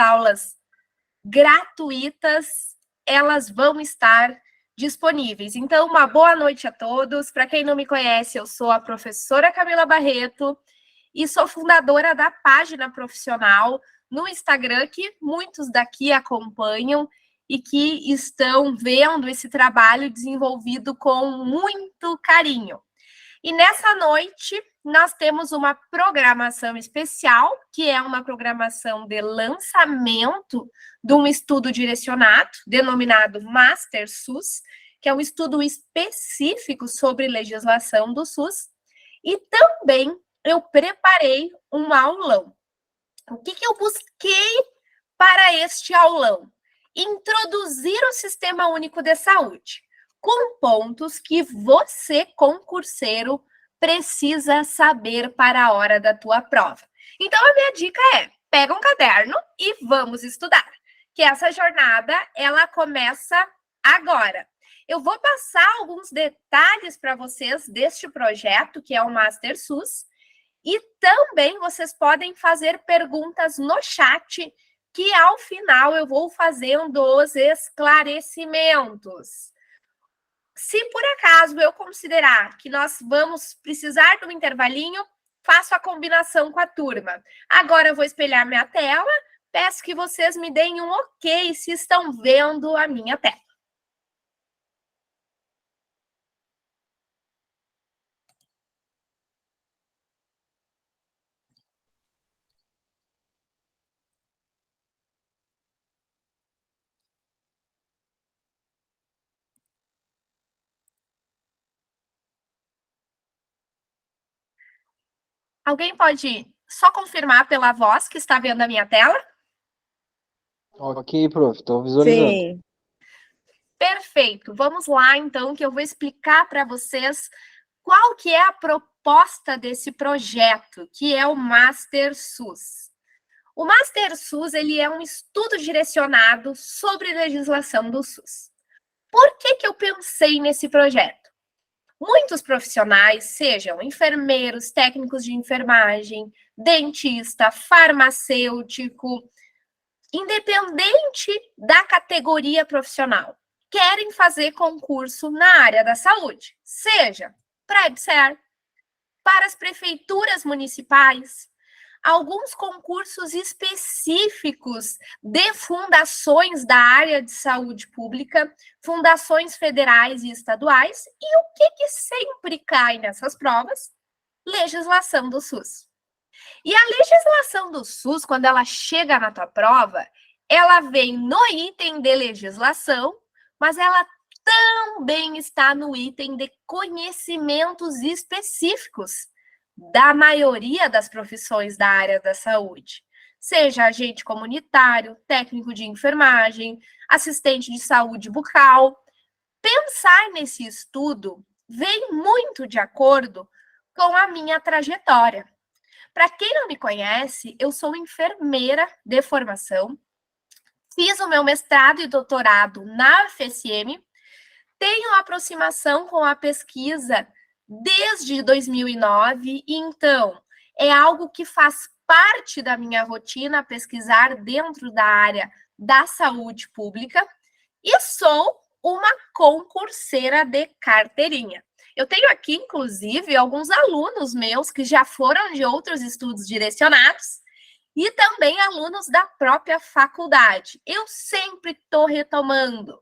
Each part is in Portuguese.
aulas gratuitas, elas vão estar disponíveis. Então, uma boa noite a todos. Para quem não me conhece, eu sou a professora Camila Barreto e sou fundadora da página profissional no Instagram, que muitos daqui acompanham e que estão vendo esse trabalho desenvolvido com muito carinho. E nessa noite, nós temos uma programação especial, que é uma programação de lançamento de um estudo direcionado, denominado Master SUS, que é um estudo específico sobre legislação do SUS, e também eu preparei um aulão. O que eu busquei para este aulão? Introduzir o Sistema Único de Saúde, com pontos que você, concurseiro, precisa saber para a hora da tua prova. Então, a minha dica é, pega um caderno e vamos estudar, que essa jornada, ela começa agora. Eu vou passar alguns detalhes para vocês deste projeto, que é o Master SUS, e também vocês podem fazer perguntas no chat, que ao final eu vou fazendo os esclarecimentos. Se por acaso eu considerar que nós vamos precisar de um intervalinho, faço a combinação com a turma. Agora eu vou espelhar minha tela, peço que vocês me deem um ok se estão vendo a minha tela. Alguém pode só confirmar pela voz que está vendo a minha tela? Ok, prof, estou visualizando. Sim. Perfeito. Vamos lá, então, que eu vou explicar para vocês qual que é a proposta desse projeto, que é o Master SUS. O Master SUS, ele é um estudo direcionado sobre legislação do SUS. Por que eu pensei nesse projeto? Muitos profissionais, sejam enfermeiros, técnicos de enfermagem, dentista, farmacêutico, independente da categoria profissional, querem fazer concurso na área da saúde, seja para a EBSER, para as prefeituras municipais, alguns concursos específicos de fundações da área de saúde pública, fundações federais e estaduais, e o que sempre cai nessas provas? Legislação do SUS. E a legislação do SUS, quando ela chega na tua prova, ela vem no item de legislação, mas ela também está no item de conhecimentos específicos da maioria das profissões da área da saúde, seja agente comunitário, técnico de enfermagem, assistente de saúde bucal. Pensar nesse estudo vem muito de acordo com a minha trajetória. Para quem não me conhece, eu sou enfermeira de formação, fiz o meu mestrado e doutorado na UFSM, tenho aproximação com a pesquisa desde 2009, e então é algo que faz parte da minha rotina pesquisar dentro da área da saúde pública, e sou uma concurseira de carteirinha. Eu tenho aqui, inclusive, alguns alunos meus que já foram de outros estudos direcionados e também alunos da própria faculdade. Eu sempre estou retomando.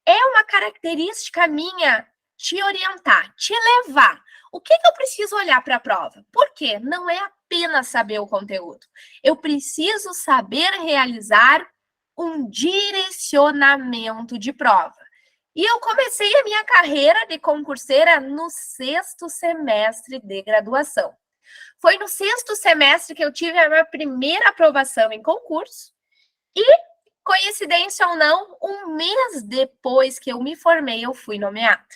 É uma característica minha te orientar, te levar. O que eu preciso olhar para a prova? Por quê? Não é apenas saber o conteúdo. Eu preciso saber realizar um direcionamento de prova. E eu comecei a minha carreira de concurseira no 6º semestre de graduação. Foi no 6º semestre que eu tive a minha primeira aprovação em concurso e, coincidência ou não, um mês depois que eu me formei, eu fui nomeada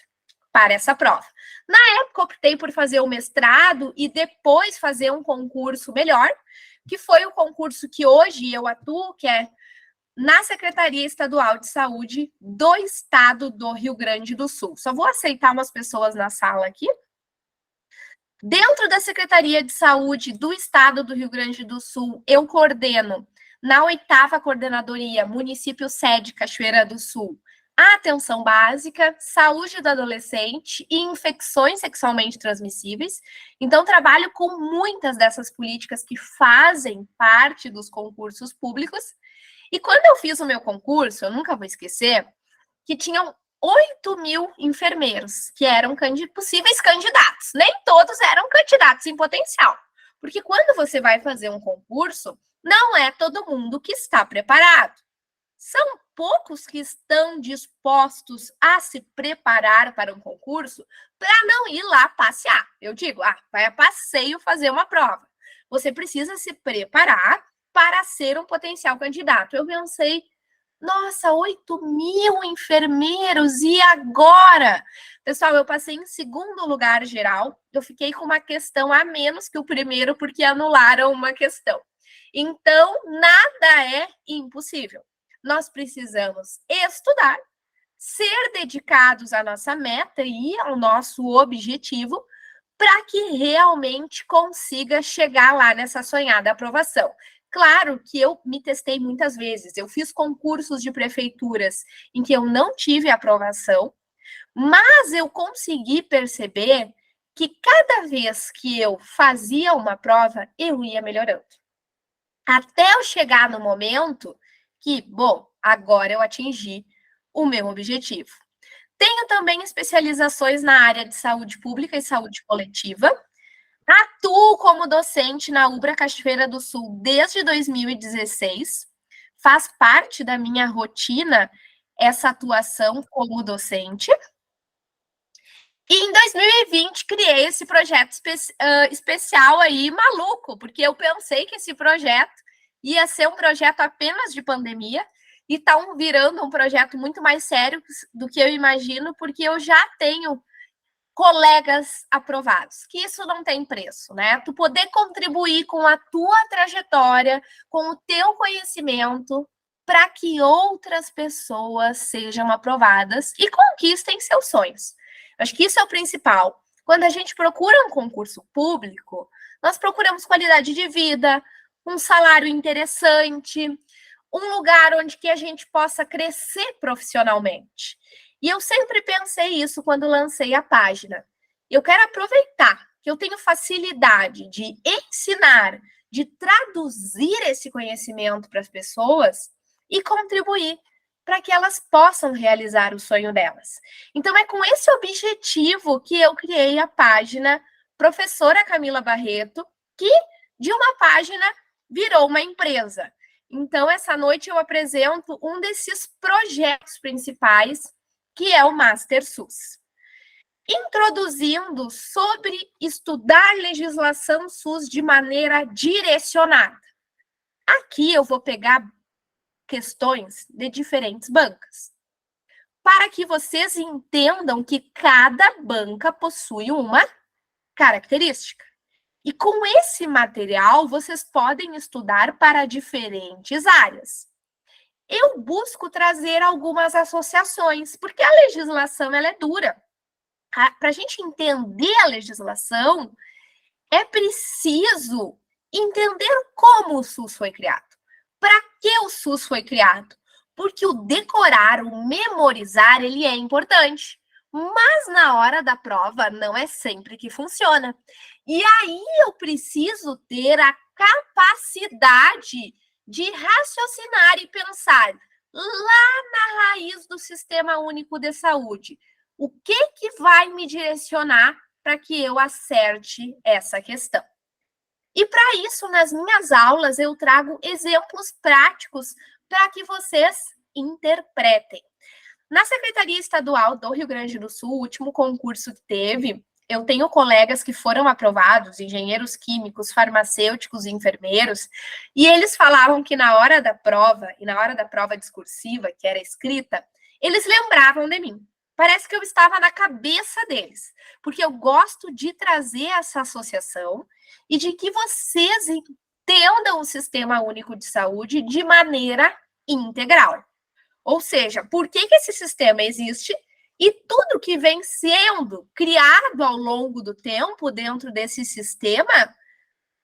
para essa prova. Na época, optei por fazer o mestrado e depois fazer um concurso melhor, que foi o concurso que hoje eu atuo, que é na Secretaria Estadual de Saúde do Estado do Rio Grande do Sul. Só vou aceitar umas pessoas na sala aqui. Dentro da Secretaria de Saúde do Estado do Rio Grande do Sul, eu coordeno Na 8ª coordenadoria, município sede Cachoeira do Sul, atenção básica, saúde do adolescente e infecções sexualmente transmissíveis. Então, trabalho com muitas dessas políticas que fazem parte dos concursos públicos. E quando eu fiz o meu concurso, eu nunca vou esquecer, que tinham 8.000 enfermeiros que eram possíveis candidatos. Nem todos eram candidatos em potencial. Porque quando você vai fazer um concurso, não é todo mundo que está preparado. São poucos que estão dispostos a se preparar para um concurso para não ir lá passear. Eu digo, vai a passeio fazer uma prova. Você precisa se preparar para ser um potencial candidato. Eu pensei, nossa, 8.000 enfermeiros, e agora? Pessoal, eu passei em 2º lugar geral, eu fiquei com uma questão a menos que o primeiro, porque anularam uma questão. Então, nada é impossível. Nós precisamos estudar, ser dedicados à nossa meta e ao nosso objetivo, para que realmente consiga chegar lá nessa sonhada aprovação. Claro que eu me testei muitas vezes, eu fiz concursos de prefeituras em que eu não tive aprovação, mas eu consegui perceber que cada vez que eu fazia uma prova, eu ia melhorando. Até eu chegar no momento que, bom, agora eu atingi o meu objetivo. Tenho também especializações na área de saúde pública e saúde coletiva. Atuo como docente na UBRA Cachoeira do Sul desde 2016. Faz parte da minha rotina essa atuação como docente. E em 2020 criei esse projeto especial aí, maluco, porque eu pensei que esse projeto ia ser um projeto apenas de pandemia e está virando um projeto muito mais sério do que eu imagino, porque eu já tenho colegas aprovados, que isso não tem preço, né? Tu poder contribuir com a tua trajetória, com o teu conhecimento, para que outras pessoas sejam aprovadas e conquistem seus sonhos. Acho que isso é o principal. Quando a gente procura um concurso público, nós procuramos qualidade de vida, um salário interessante, um lugar onde que a gente possa crescer profissionalmente. E eu sempre pensei isso quando lancei a página. Eu quero aproveitar que eu tenho facilidade de ensinar, de traduzir esse conhecimento para as pessoas e contribuir para que elas possam realizar o sonho delas. Então, é com esse objetivo que eu criei a página Professora Camila Barreto, que de uma página virou uma empresa. Então, essa noite eu apresento um desses projetos principais, que é o Master SUS. Introduzindo sobre estudar legislação SUS de maneira direcionada. Aqui eu vou pegar questões de diferentes bancas, para que vocês entendam que cada banca possui uma característica. E com esse material, vocês podem estudar para diferentes áreas. Eu busco trazer algumas associações, porque a legislação ela é dura. Para a gente entender a legislação, é preciso entender como o SUS foi criado. Para que o SUS foi criado? Porque o decorar, o memorizar, ele é importante. Mas na hora da prova, não é sempre que funciona. E aí eu preciso ter a capacidade de raciocinar e pensar lá na raiz do Sistema Único de Saúde. O que vai me direcionar para que eu acerte essa questão? E para isso, nas minhas aulas, eu trago exemplos práticos para que vocês interpretem. Na Secretaria Estadual do Rio Grande do Sul, o último concurso que teve, eu tenho colegas que foram aprovados, engenheiros químicos, farmacêuticos e enfermeiros, e eles falavam que na hora da prova, e na hora da prova discursiva, que era escrita, eles lembravam de mim. Parece que eu estava na cabeça deles, porque eu gosto de trazer essa associação e de que vocês entendam o Sistema Único de Saúde de maneira integral. Ou seja, por que esse sistema existe e tudo que vem sendo criado ao longo do tempo dentro desse sistema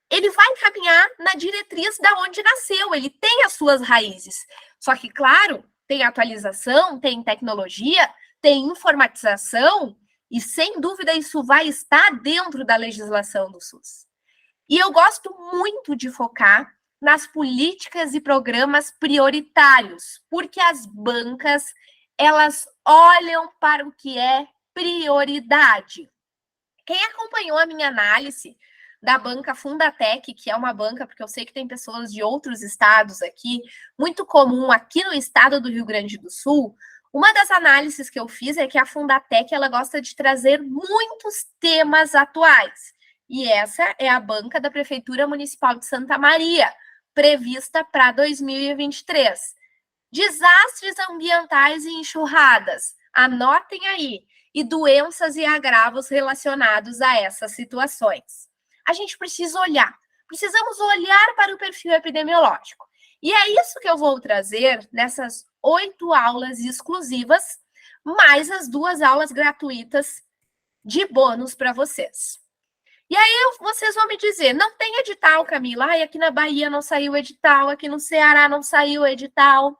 ele vai caminhar na diretriz da onde nasceu, ele tem as suas raízes. Só que, claro, tem atualização, tem tecnologia, tem informatização, e sem dúvida isso vai estar dentro da legislação do SUS. E eu gosto muito de focar nas políticas e programas prioritários, porque as bancas, elas olham para o que é prioridade. Quem acompanhou a minha análise da banca Fundatec, que é uma banca, porque eu sei que tem pessoas de outros estados aqui, muito comum aqui no estado do Rio Grande do Sul, uma das análises que eu fiz é que a Fundatec, ela gosta de trazer muitos temas atuais. E essa é a banca da Prefeitura Municipal de Santa Maria, prevista para 2023. Desastres ambientais e enxurradas. Anotem aí. E doenças e agravos relacionados a essas situações. A gente precisa olhar. Precisamos olhar para o perfil epidemiológico. E é isso que eu vou trazer nessas 8 aulas exclusivas, mais as 2 aulas gratuitas de bônus para vocês. E aí vocês vão me dizer, não tem edital, Camila. Ai, aqui na Bahia não saiu edital, aqui no Ceará não saiu edital.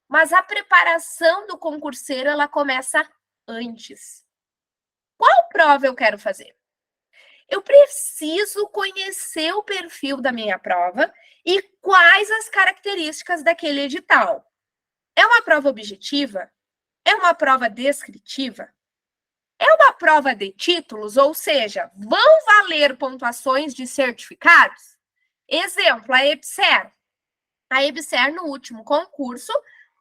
Mas a preparação do concurseiro, ela começa antes. Qual prova eu quero fazer? Eu preciso conhecer o perfil da minha prova e quais as características daquele edital. É uma prova objetiva? É uma prova descritiva? É uma prova de títulos, ou seja, vão valer pontuações de certificados? Exemplo, a EBSER. A EBSER, no último concurso,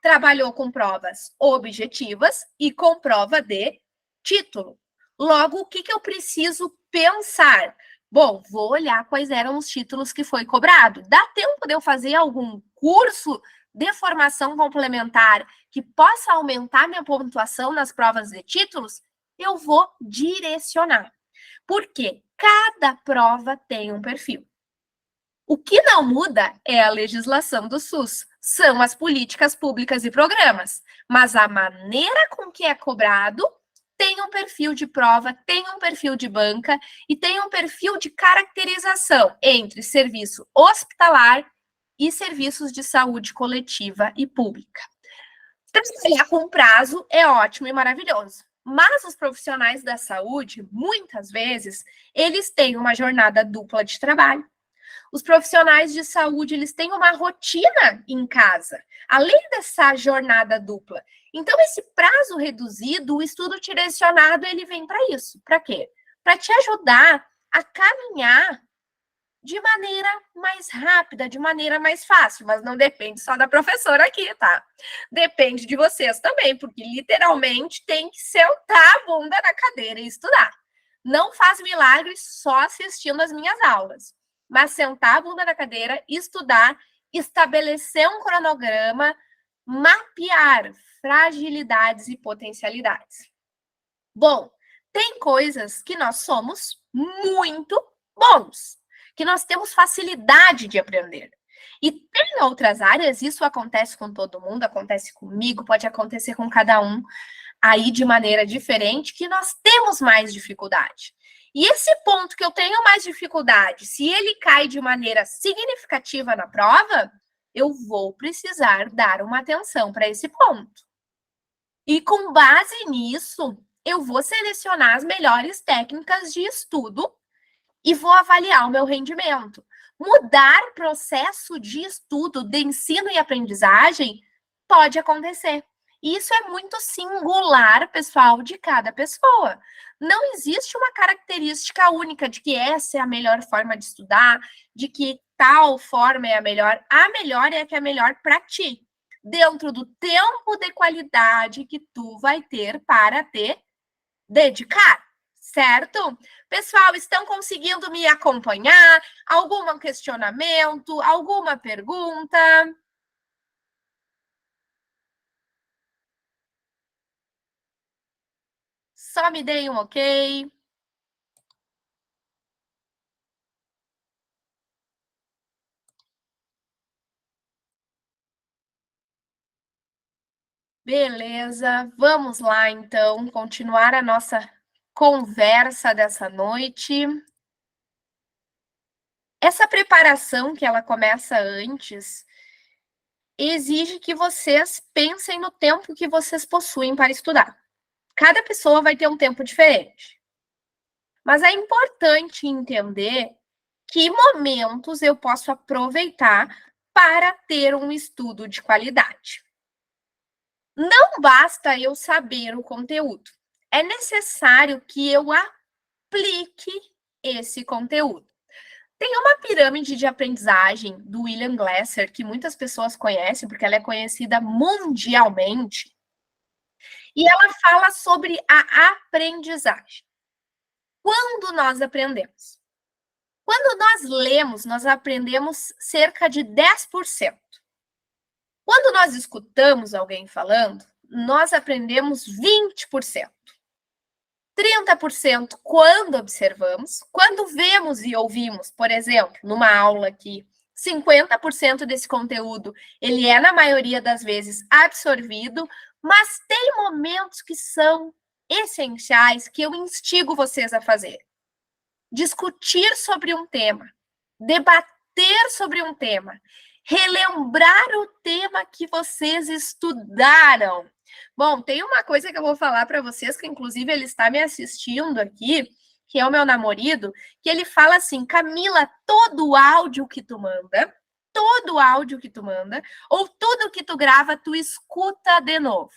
trabalhou com provas objetivas e com prova de título. Logo, o que eu preciso pensar? Bom, vou olhar quais eram os títulos que foi cobrado. Dá tempo de eu fazer algum curso de formação complementar que possa aumentar minha pontuação nas provas de títulos? Eu vou direcionar. Porque cada prova tem um perfil. O que não muda é a legislação do SUS, são as políticas públicas e programas, mas a maneira com que é cobrado tem um perfil de prova, tem um perfil de banca e tem um perfil de caracterização entre serviço hospitalar e serviços de saúde coletiva e pública. Trabalhar com prazo é ótimo e maravilhoso, mas os profissionais da saúde, muitas vezes, eles têm uma jornada dupla de trabalho. Os profissionais de saúde, eles têm uma rotina em casa, além dessa jornada dupla. Então, esse prazo reduzido, o estudo direcionado, ele vem para isso. Para quê? Para te ajudar a caminhar de maneira mais rápida, de maneira mais fácil, mas não depende só da professora aqui, tá? Depende de vocês também, porque literalmente tem que sentar a bunda na cadeira e estudar. Não faz milagre só assistindo as minhas aulas, mas sentar a bunda na cadeira, estudar, estabelecer um cronograma, mapear fragilidades e potencialidades. Bom, tem coisas que nós somos muito bons, que nós temos facilidade de aprender. E tem outras áreas, isso acontece com todo mundo, acontece comigo, pode acontecer com cada um aí de maneira diferente, que nós temos mais dificuldade. E esse ponto que eu tenho mais dificuldade, se ele cai de maneira significativa na prova, eu vou precisar dar uma atenção para esse ponto. E com base nisso, eu vou selecionar as melhores técnicas de estudo e vou avaliar o meu rendimento. Mudar processo de estudo, de ensino e aprendizagem pode acontecer. Isso é muito singular, pessoal, de cada pessoa. Não existe uma característica única de que essa é a melhor forma de estudar, de que tal forma é a melhor. A melhor é a que é melhor para ti, dentro do tempo de qualidade que tu vai ter para te dedicar, certo? Pessoal, estão conseguindo me acompanhar? Algum questionamento? Alguma pergunta? Só me deem um ok. Beleza, vamos lá então, continuar a nossa conversa dessa noite. Essa preparação que ela começa antes exige que vocês pensem no tempo que vocês possuem para estudar. Cada pessoa vai ter um tempo diferente. Mas é importante entender que momentos eu posso aproveitar para ter um estudo de qualidade. Não basta eu saber o conteúdo. É necessário que eu aplique esse conteúdo. Tem uma pirâmide de aprendizagem do William Glasser, que muitas pessoas conhecem, porque ela é conhecida mundialmente, e ela fala sobre a aprendizagem. Quando nós aprendemos? Quando nós lemos, nós aprendemos cerca de 10%. Quando nós escutamos alguém falando, nós aprendemos 20%. 30% quando observamos, quando vemos e ouvimos, por exemplo, numa aula aqui, 50% desse conteúdo, ele é, na maioria das vezes, absorvido, mas tem momentos que são essenciais que eu instigo vocês a fazer. Discutir sobre um tema, debater sobre um tema, relembrar o tema que vocês estudaram. Bom, tem uma coisa que eu vou falar para vocês, que inclusive ele está me assistindo aqui, que é o meu namorado, que ele fala assim: Camila, todo áudio que tu manda, ou tudo que tu grava, tu escuta de novo.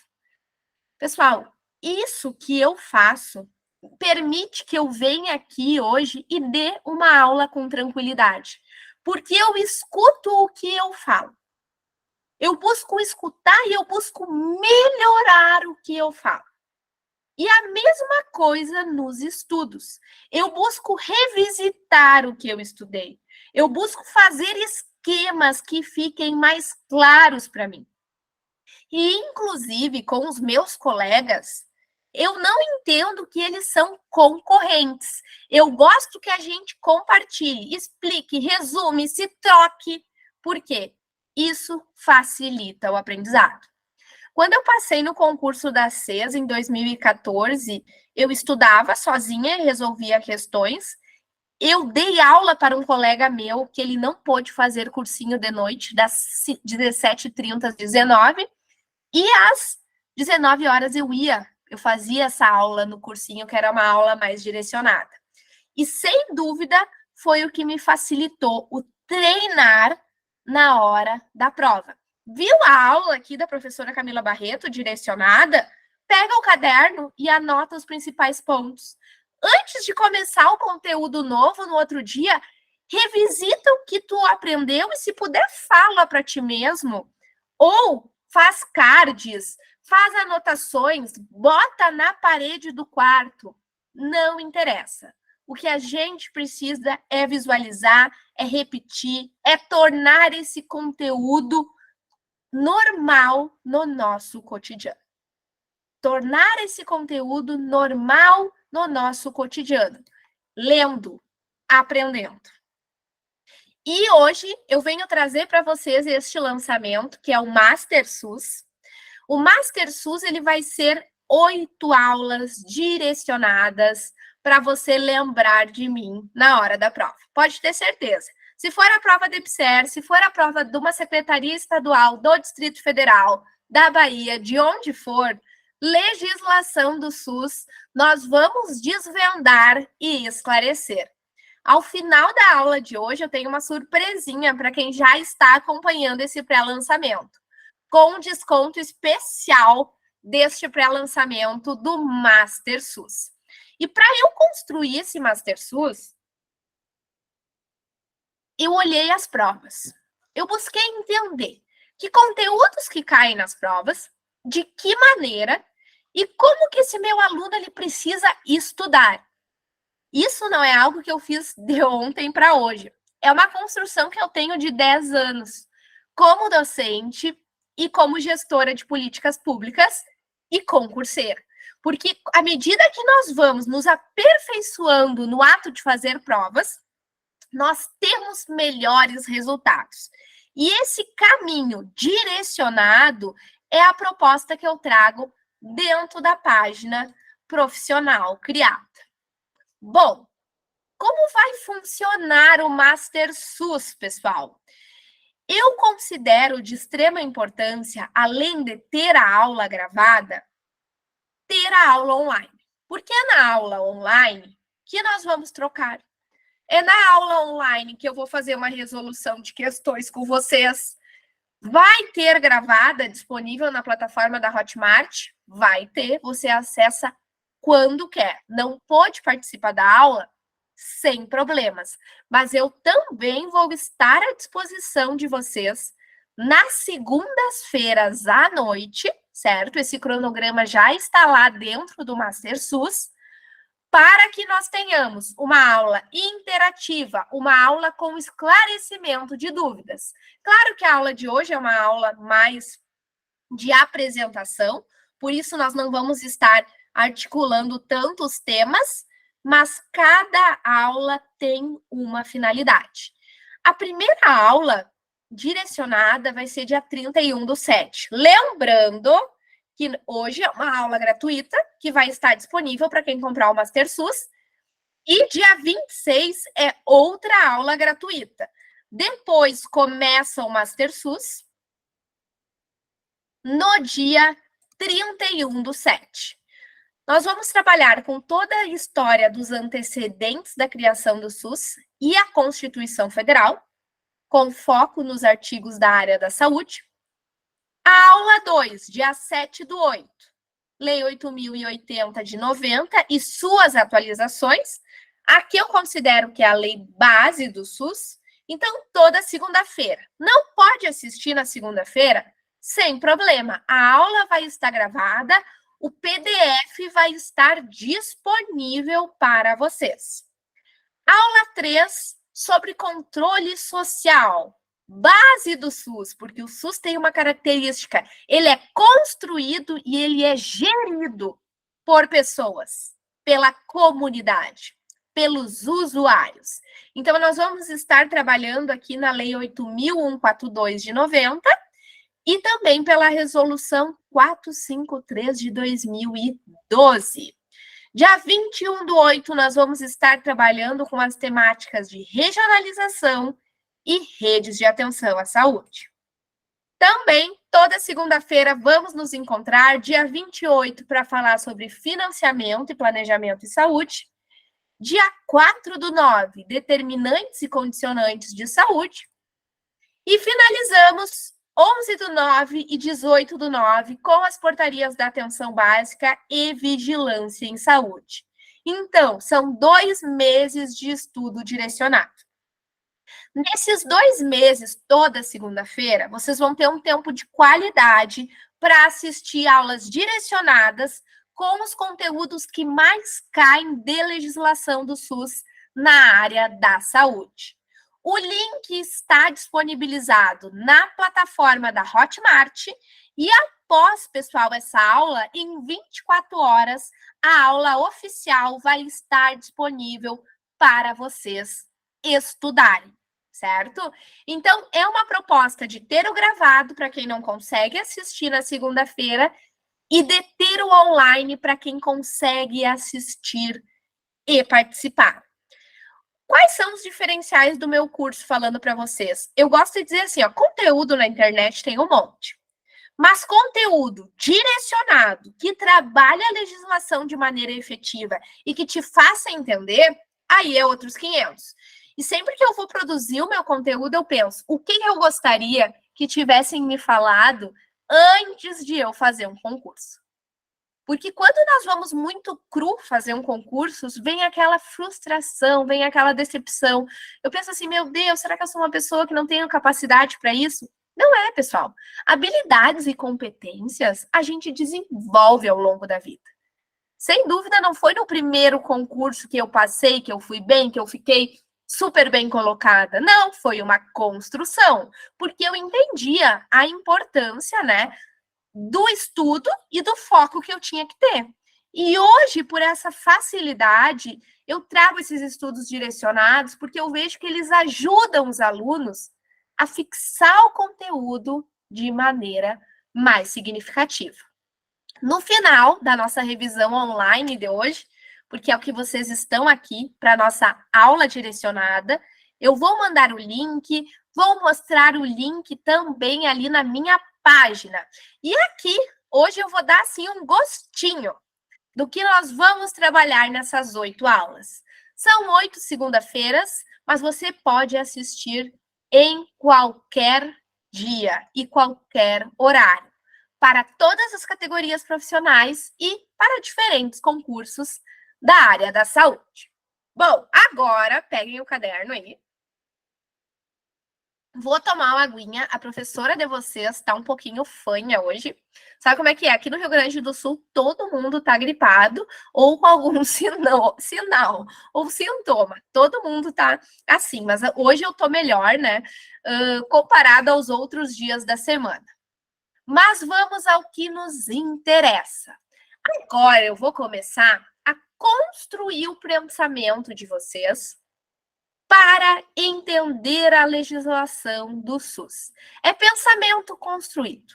Pessoal, isso que eu faço permite que eu venha aqui hoje e dê uma aula com tranquilidade, porque eu escuto o que eu falo. Eu busco escutar e eu busco melhorar o que eu falo. E a mesma coisa nos estudos. Eu busco revisitar o que eu estudei. Eu busco fazer esquemas que fiquem mais claros para mim. E, inclusive, com os meus colegas, eu não entendo que eles são concorrentes. Eu gosto que a gente compartilhe, explique, resume, se troque. Por quê? Isso facilita o aprendizado. Quando eu passei no concurso da CES em 2014, eu estudava sozinha e resolvia questões. Eu dei aula para um colega meu que ele não pôde fazer cursinho de noite, das 17h30 às 19h, e às 19 horas eu fazia essa aula no cursinho, que era uma aula mais direcionada. E, sem dúvida, foi o que me facilitou o treinar na hora da prova. Viu a aula aqui da professora Camila Barreto, direcionada? Pega o caderno e anota os principais pontos. Antes de começar o conteúdo novo no outro dia, revisita o que tu aprendeu e, se puder, fala para ti mesmo. Ou faz cards, faz anotações, bota na parede do quarto. Não interessa. O que a gente precisa é visualizar, é repetir, é tornar esse conteúdo normal no nosso cotidiano. Tornar esse conteúdo normal no nosso cotidiano. Lendo, aprendendo. E hoje eu venho trazer para vocês este lançamento, que é o Master SUS. O Master SUS ele vai ser 8 aulas direcionadas para você lembrar de mim na hora da prova. Pode ter certeza. Se for a prova do IPSER, se for a prova de uma secretaria estadual, do Distrito Federal, da Bahia, de onde for, legislação do SUS, nós vamos desvendar e esclarecer. Ao final da aula de hoje, eu tenho uma surpresinha para quem já está acompanhando esse pré-lançamento, com um desconto especial deste pré-lançamento do Master SUS. E para eu construir esse Master SUS, eu olhei as provas. Eu busquei entender que conteúdos que caem nas provas, de que maneira e como que esse meu aluno ele precisa estudar. Isso não é algo que eu fiz de ontem para hoje. É uma construção que eu tenho de 10 anos, como docente e como gestora de políticas públicas e concurseira. Porque à medida que nós vamos nos aperfeiçoando no ato de fazer provas, nós temos melhores resultados. E esse caminho direcionado é a proposta que eu trago dentro da página profissional criada. Bom, Como vai funcionar o Master SUS, pessoal? Eu considero de extrema importância, além de ter a aula gravada, ter a aula online. Porque é na aula online que nós vamos trocar. É na aula online que eu vou fazer uma resolução de questões com vocês. Vai ter gravada disponível na plataforma da Hotmart? Vai ter, você acessa quando quer. Não pode participar da aula? Sem problemas. Mas eu também vou estar à disposição de vocês nas segundas-feiras à noite, certo? Esse cronograma já está lá dentro do Master SUS, para que nós tenhamos uma aula interativa, uma aula com esclarecimento de dúvidas. Claro que a aula de hoje é uma aula mais de apresentação, por isso nós não vamos estar articulando tantos temas, mas cada aula tem uma finalidade. A primeira aula direcionada vai ser dia 31/7. Lembrando que hoje é uma aula gratuita, que vai estar disponível para quem comprar o Master SUS, e dia 26 é outra aula gratuita. Depois começa o Master SUS no dia 31/7. Nós vamos trabalhar com toda a história dos antecedentes da criação do SUS e a Constituição Federal, com foco nos artigos da área da saúde. A aula 2, dia 7/8, Lei 8.080 de 90 e suas atualizações. Aqui eu considero que é a lei base do SUS. Então, toda segunda-feira. Não pode assistir na segunda-feira? Sem problema. A aula vai estar gravada, o PDF vai estar disponível para vocês. Aula 3, sobre controle social. Base do SUS, porque o SUS tem uma característica, ele é construído e ele é gerido por pessoas, pela comunidade, pelos usuários. Então, nós vamos estar trabalhando aqui na Lei 8.142 de 90 e também pela Resolução 453 de 2012. Dia 21/8, nós vamos estar trabalhando com as temáticas de regionalização e redes de atenção à saúde. Também, toda segunda-feira, vamos nos encontrar, dia 28, para falar sobre financiamento e planejamento em saúde. Dia 4/9, determinantes e condicionantes de saúde. E finalizamos 11/9 e 18/9 com as portarias da atenção básica e vigilância em saúde. Então, são 2 meses de estudo direcionado. Nesses 2 meses, toda segunda-feira, vocês vão ter um tempo de qualidade para assistir aulas direcionadas com os conteúdos que mais caem de legislação do SUS na área da saúde. O link está disponibilizado na plataforma da Hotmart e após, pessoal, essa aula, em 24 horas, a aula oficial vai estar disponível para vocês estudarem, certo? Então, é uma proposta de ter o gravado para quem não consegue assistir na segunda-feira e de ter o online para quem consegue assistir e participar. Quais são os diferenciais do meu curso falando para vocês? Eu gosto de dizer assim, ó, conteúdo na internet tem um monte, mas conteúdo direcionado, que trabalha a legislação de maneira efetiva e que te faça entender, aí é outros 500. E sempre que eu vou produzir o meu conteúdo, eu penso, o que eu gostaria que tivessem me falado antes de eu fazer um concurso? Porque quando nós vamos muito cru fazer um concurso, vem aquela frustração, vem aquela decepção. Eu penso assim, meu Deus, será que eu sou uma pessoa que não tenho capacidade para isso? Não é, pessoal. Habilidades e competências a gente desenvolve ao longo da vida. Sem dúvida, não foi no primeiro concurso que eu passei, que eu fui bem, que eu fiquei super bem colocada. Não, foi uma construção, porque eu entendia a importância, né, do estudo e do foco que eu tinha que ter. E hoje, por essa facilidade, eu trago esses estudos direcionados porque eu vejo que eles ajudam os alunos a fixar o conteúdo de maneira mais significativa. No final da nossa revisão online de hoje, porque é o que vocês estão aqui para a nossa aula direcionada. Eu vou mandar o link, vou mostrar o link também ali na minha página. E aqui, hoje eu vou dar, assim, um gostinho do que nós vamos trabalhar nessas 8 aulas. São 8 segunda-feiras, mas você pode assistir em qualquer dia e qualquer horário, para todas as categorias profissionais e para diferentes concursos da área da saúde. Bom, agora peguem o caderno aí. Vou tomar uma aguinha. A professora de vocês está um pouquinho fanha hoje. Sabe como é que é? Aqui no Rio Grande do Sul, todo mundo está gripado ou com algum sinal ou sintoma. Todo mundo está assim, mas hoje eu tô melhor, né? Comparado aos outros dias da semana. Mas vamos ao que nos interessa. Agora eu vou começar a construir o pensamento de vocês para entender a legislação do SUS. É pensamento construído.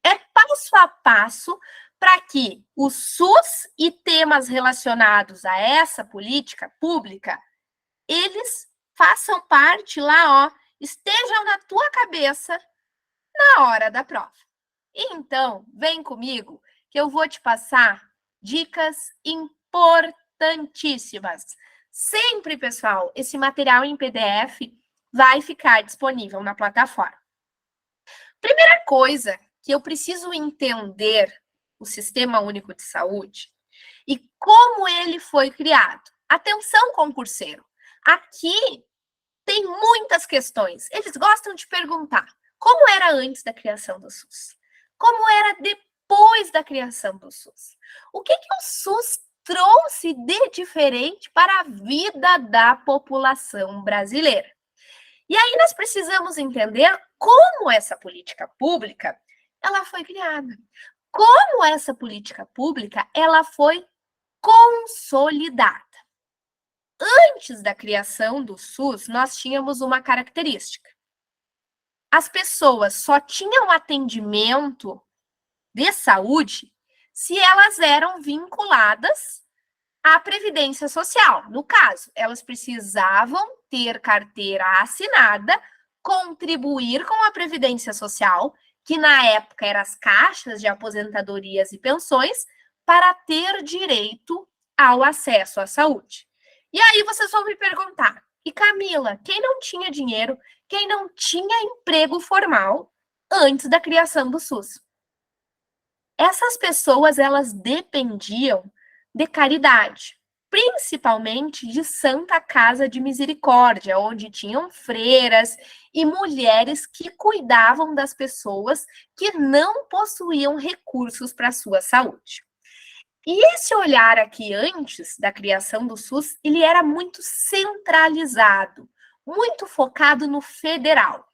É passo a passo para que o SUS e temas relacionados a essa política pública, eles façam parte lá, ó, estejam na tua cabeça na hora da prova. Então, vem comigo que eu vou te passar dicas importantíssimas. Sempre, pessoal, esse material em PDF vai ficar disponível na plataforma. Primeira coisa que eu preciso entender o Sistema Único de Saúde e como ele foi criado. Atenção, concurseiro, aqui tem muitas questões. Eles gostam de perguntar como era antes da criação do SUS? Como era depois da criação do SUS? O que o SUS trouxe de diferente para a vida da população brasileira? E aí nós precisamos entender como essa política pública ela foi criada. Como essa política pública ela foi consolidada. Antes da criação do SUS, nós tínhamos uma característica. As pessoas só tinham atendimento de saúde se elas eram vinculadas à Previdência Social. No caso, elas precisavam ter carteira assinada, contribuir com a Previdência Social, que na época eram as caixas de aposentadorias e pensões, para ter direito ao acesso à saúde. E aí vocês vão me perguntar, e Camila, quem não tinha dinheiro, quem não tinha emprego formal antes da criação do SUS? Essas pessoas, elas dependiam de caridade, principalmente de Santa Casa de Misericórdia, onde tinham freiras e mulheres que cuidavam das pessoas que não possuíam recursos para a sua saúde. E esse olhar aqui antes da criação do SUS, ele era muito centralizado, muito focado no federal.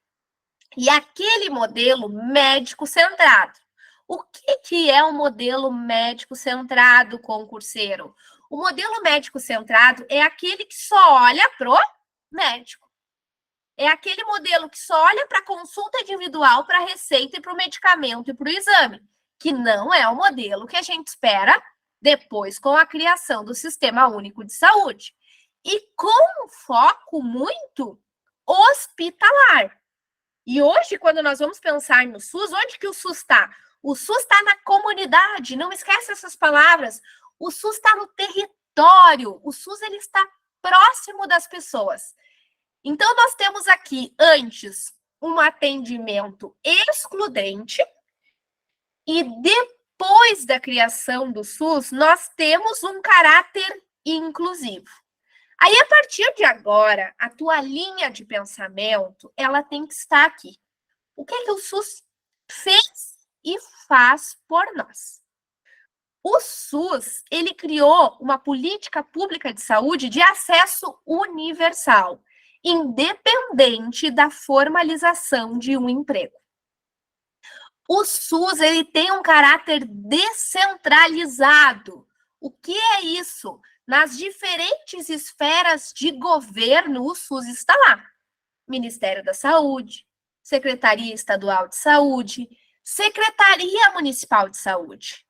E aquele modelo médico-centrado. O que é o modelo médico-centrado, concurseiro? O modelo médico-centrado é aquele que só olha pro médico. É aquele modelo que só olha para a consulta individual, para a receita e para o medicamento e para o exame, que não é o modelo que a gente espera depois com a criação do Sistema Único de Saúde. E com um foco muito hospitalar. E hoje, quando nós vamos pensar no SUS, onde que o SUS está? O SUS está na comunidade, não esquece essas palavras. O SUS está no território, o SUS ele está próximo das pessoas. Então, nós temos aqui, antes, um atendimento excludente e depois da criação do SUS, nós temos um caráter inclusivo. Aí, a partir de agora, a tua linha de pensamento, ela tem que estar aqui. O que o SUS fez e faz por nós? O SUS, ele criou uma política pública de saúde de acesso universal, independente da formalização de um emprego. O SUS, ele tem um caráter descentralizado. O que é isso? Nas diferentes esferas de governo, o SUS está lá. Ministério da Saúde, Secretaria Estadual de Saúde, Secretaria Municipal de Saúde.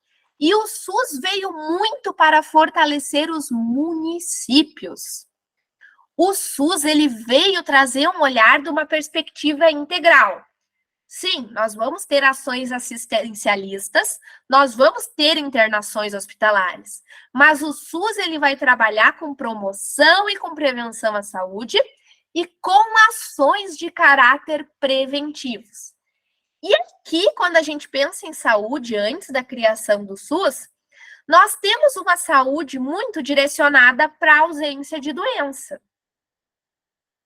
E o SUS veio muito para fortalecer os municípios. O SUS ele veio trazer um olhar de uma perspectiva integral. Sim, nós vamos ter ações assistencialistas, nós vamos ter internações hospitalares, mas o SUS ele vai trabalhar com promoção e com prevenção à saúde e com ações de caráter preventivos. E aqui, quando a gente pensa em saúde antes da criação do SUS, nós temos uma saúde muito direcionada para a ausência de doença.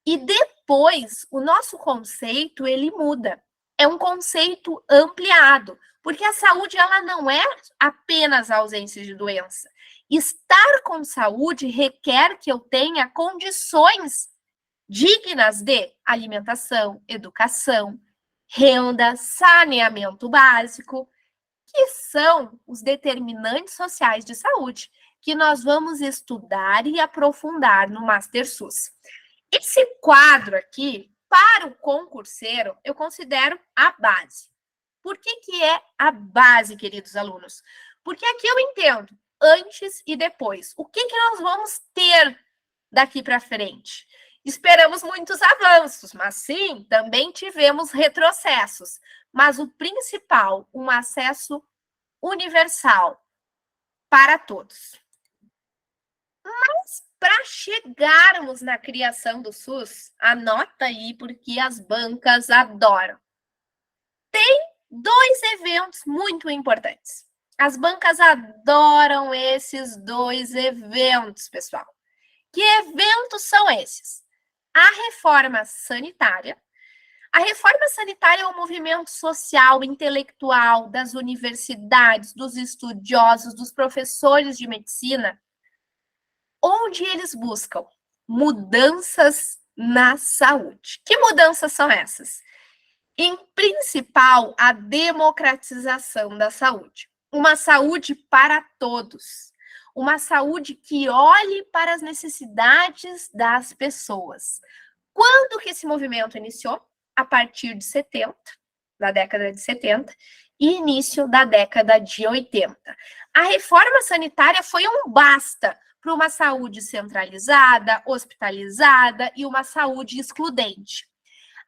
E depois, o nosso conceito, ele muda. É um conceito ampliado, porque a saúde, ela não é apenas a ausência de doença. Estar com saúde requer que eu tenha condições dignas de alimentação, educação, renda, saneamento básico, que são os determinantes sociais de saúde, que nós vamos estudar e aprofundar no Master SUS. Esse quadro aqui, para o concurseiro, eu considero a base. Por que é a base, queridos alunos? Porque aqui eu entendo antes e depois. O que nós vamos ter daqui para frente? Esperamos muitos avanços, mas sim, também tivemos retrocessos. Mas o principal, um acesso universal para todos. Mas para chegarmos na criação do SUS, anota aí porque as bancas adoram. Tem 2 eventos muito importantes. As bancas adoram esses 2 eventos, pessoal. Que eventos são esses? A reforma sanitária. A reforma sanitária é um movimento social, intelectual, das universidades, dos estudiosos, dos professores de medicina, onde eles buscam mudanças na saúde. Que mudanças são essas? Em principal, a democratização da saúde. Uma saúde para todos. Uma saúde que olhe para as necessidades das pessoas. Quando que esse movimento iniciou? A partir de 70, da década de 70, e início da década de 80. A reforma sanitária foi um basta para uma saúde centralizada, hospitalizada e uma saúde excludente.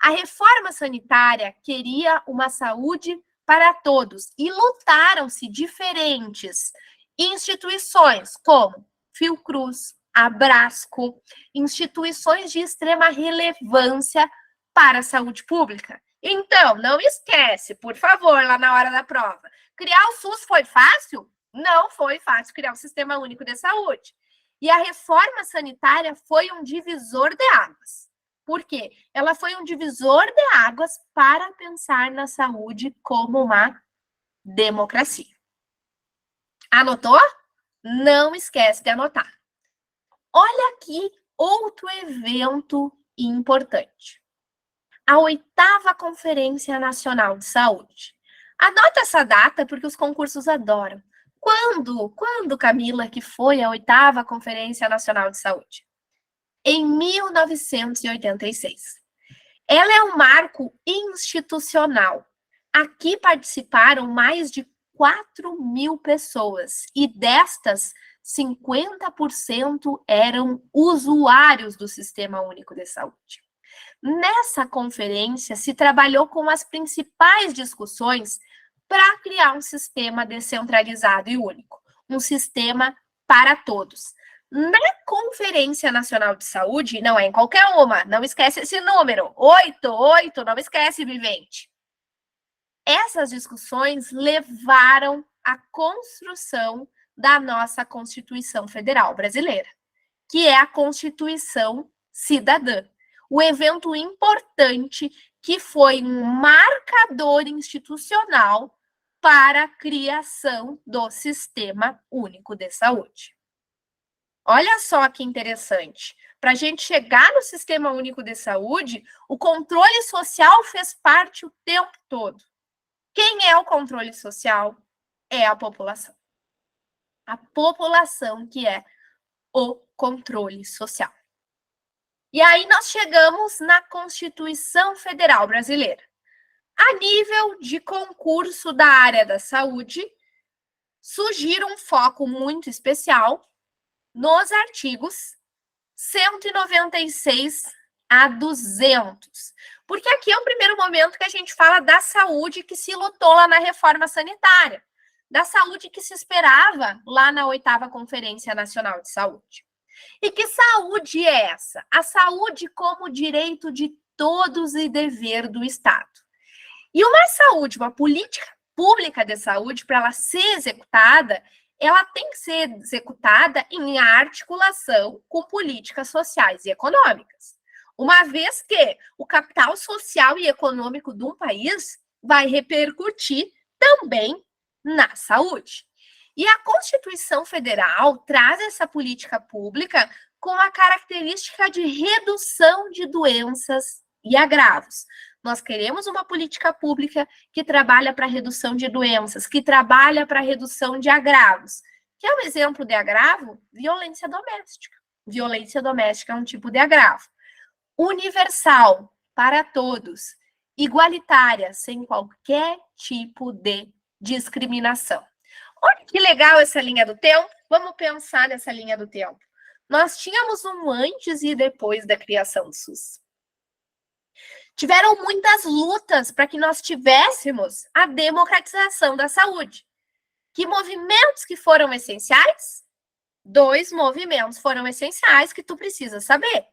A reforma sanitária queria uma saúde para todos e lutaram-se diferentes instituições como Fiocruz, Abrasco, instituições de extrema relevância para a saúde pública. Então, não esquece, por favor, lá na hora da prova. Criar o SUS foi fácil? Não foi fácil criar o Sistema Único de Saúde. E a reforma sanitária foi um divisor de águas. Por quê? Ela foi um divisor de águas para pensar na saúde como uma democracia. Anotou? Não esquece de anotar. Olha aqui outro evento importante. A 8ª Conferência Nacional de Saúde. Anota essa data porque os concursos adoram. Quando, Camila, que foi a 8ª Conferência Nacional de Saúde? Em 1986. Ela é um marco institucional. Aqui participaram mais de 4.000 pessoas e destas, 50% eram usuários do Sistema Único de Saúde. Nessa conferência, se trabalhou com as principais discussões para criar um sistema descentralizado e único, um sistema para todos. Na Conferência Nacional de Saúde, não é em qualquer uma, não esquece esse número, 88, não esquece, vivente. Essas discussões levaram à construção da nossa Constituição Federal Brasileira, que é a Constituição Cidadã. O evento importante que foi um marcador institucional para a criação do Sistema Único de Saúde. Olha só que interessante. Para a gente chegar no Sistema Único de Saúde, o controle social fez parte o tempo todo. Quem é o controle social? É a população. A população que é o controle social. E aí nós chegamos na Constituição Federal Brasileira. A nível de concurso da área da saúde, sugiro um foco muito especial nos artigos 196 a 200. Porque aqui é o primeiro momento que a gente fala da saúde que se lutou lá na reforma sanitária, da saúde que se esperava lá na 8ª Conferência Nacional de Saúde. E que saúde é essa? A saúde como direito de todos e dever do Estado. E uma saúde, uma política pública de saúde, para ela ser executada, ela tem que ser executada em articulação com políticas sociais e econômicas. Uma vez que o capital social e econômico de um país vai repercutir também na saúde. E a Constituição Federal traz essa política pública com a característica de redução de doenças e agravos. Nós queremos uma política pública que trabalha para a redução de doenças, que trabalha para a redução de agravos. Que é um exemplo de agravo? Violência doméstica. Violência doméstica é um tipo de agravo. Universal, para todos. Igualitária, sem qualquer tipo de discriminação. Olha que legal essa linha do tempo. Vamos pensar nessa linha do tempo. Nós tínhamos um antes e depois da criação do SUS. Tiveram muitas lutas para que nós tivéssemos a democratização da saúde. Que movimentos que foram essenciais? 2 movimentos foram essenciais que tu precisa saber.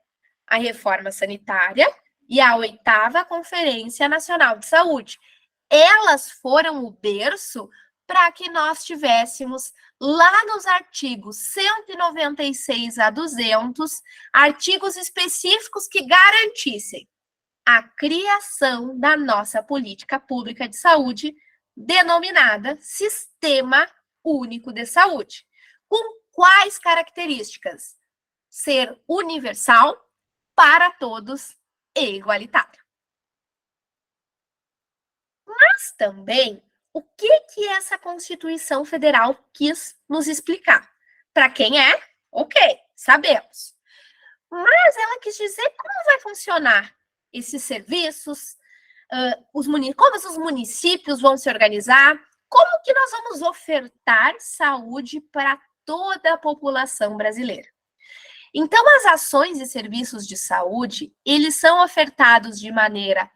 A reforma sanitária e a 8ª Conferência Nacional de Saúde. Elas foram o berço para que nós tivéssemos lá nos artigos 196 a 200, artigos específicos que garantissem a criação da nossa política pública de saúde, denominada Sistema Único de Saúde. Com quais características? Ser universal, para todos e igualitário. Mas também, o que essa Constituição Federal quis nos explicar? Para quem é? Ok, sabemos. Mas ela quis dizer como vai funcionar esses serviços, como os municípios vão se organizar, como que nós vamos ofertar saúde para toda a população brasileira. Então, as ações e serviços de saúde, eles são ofertados de maneira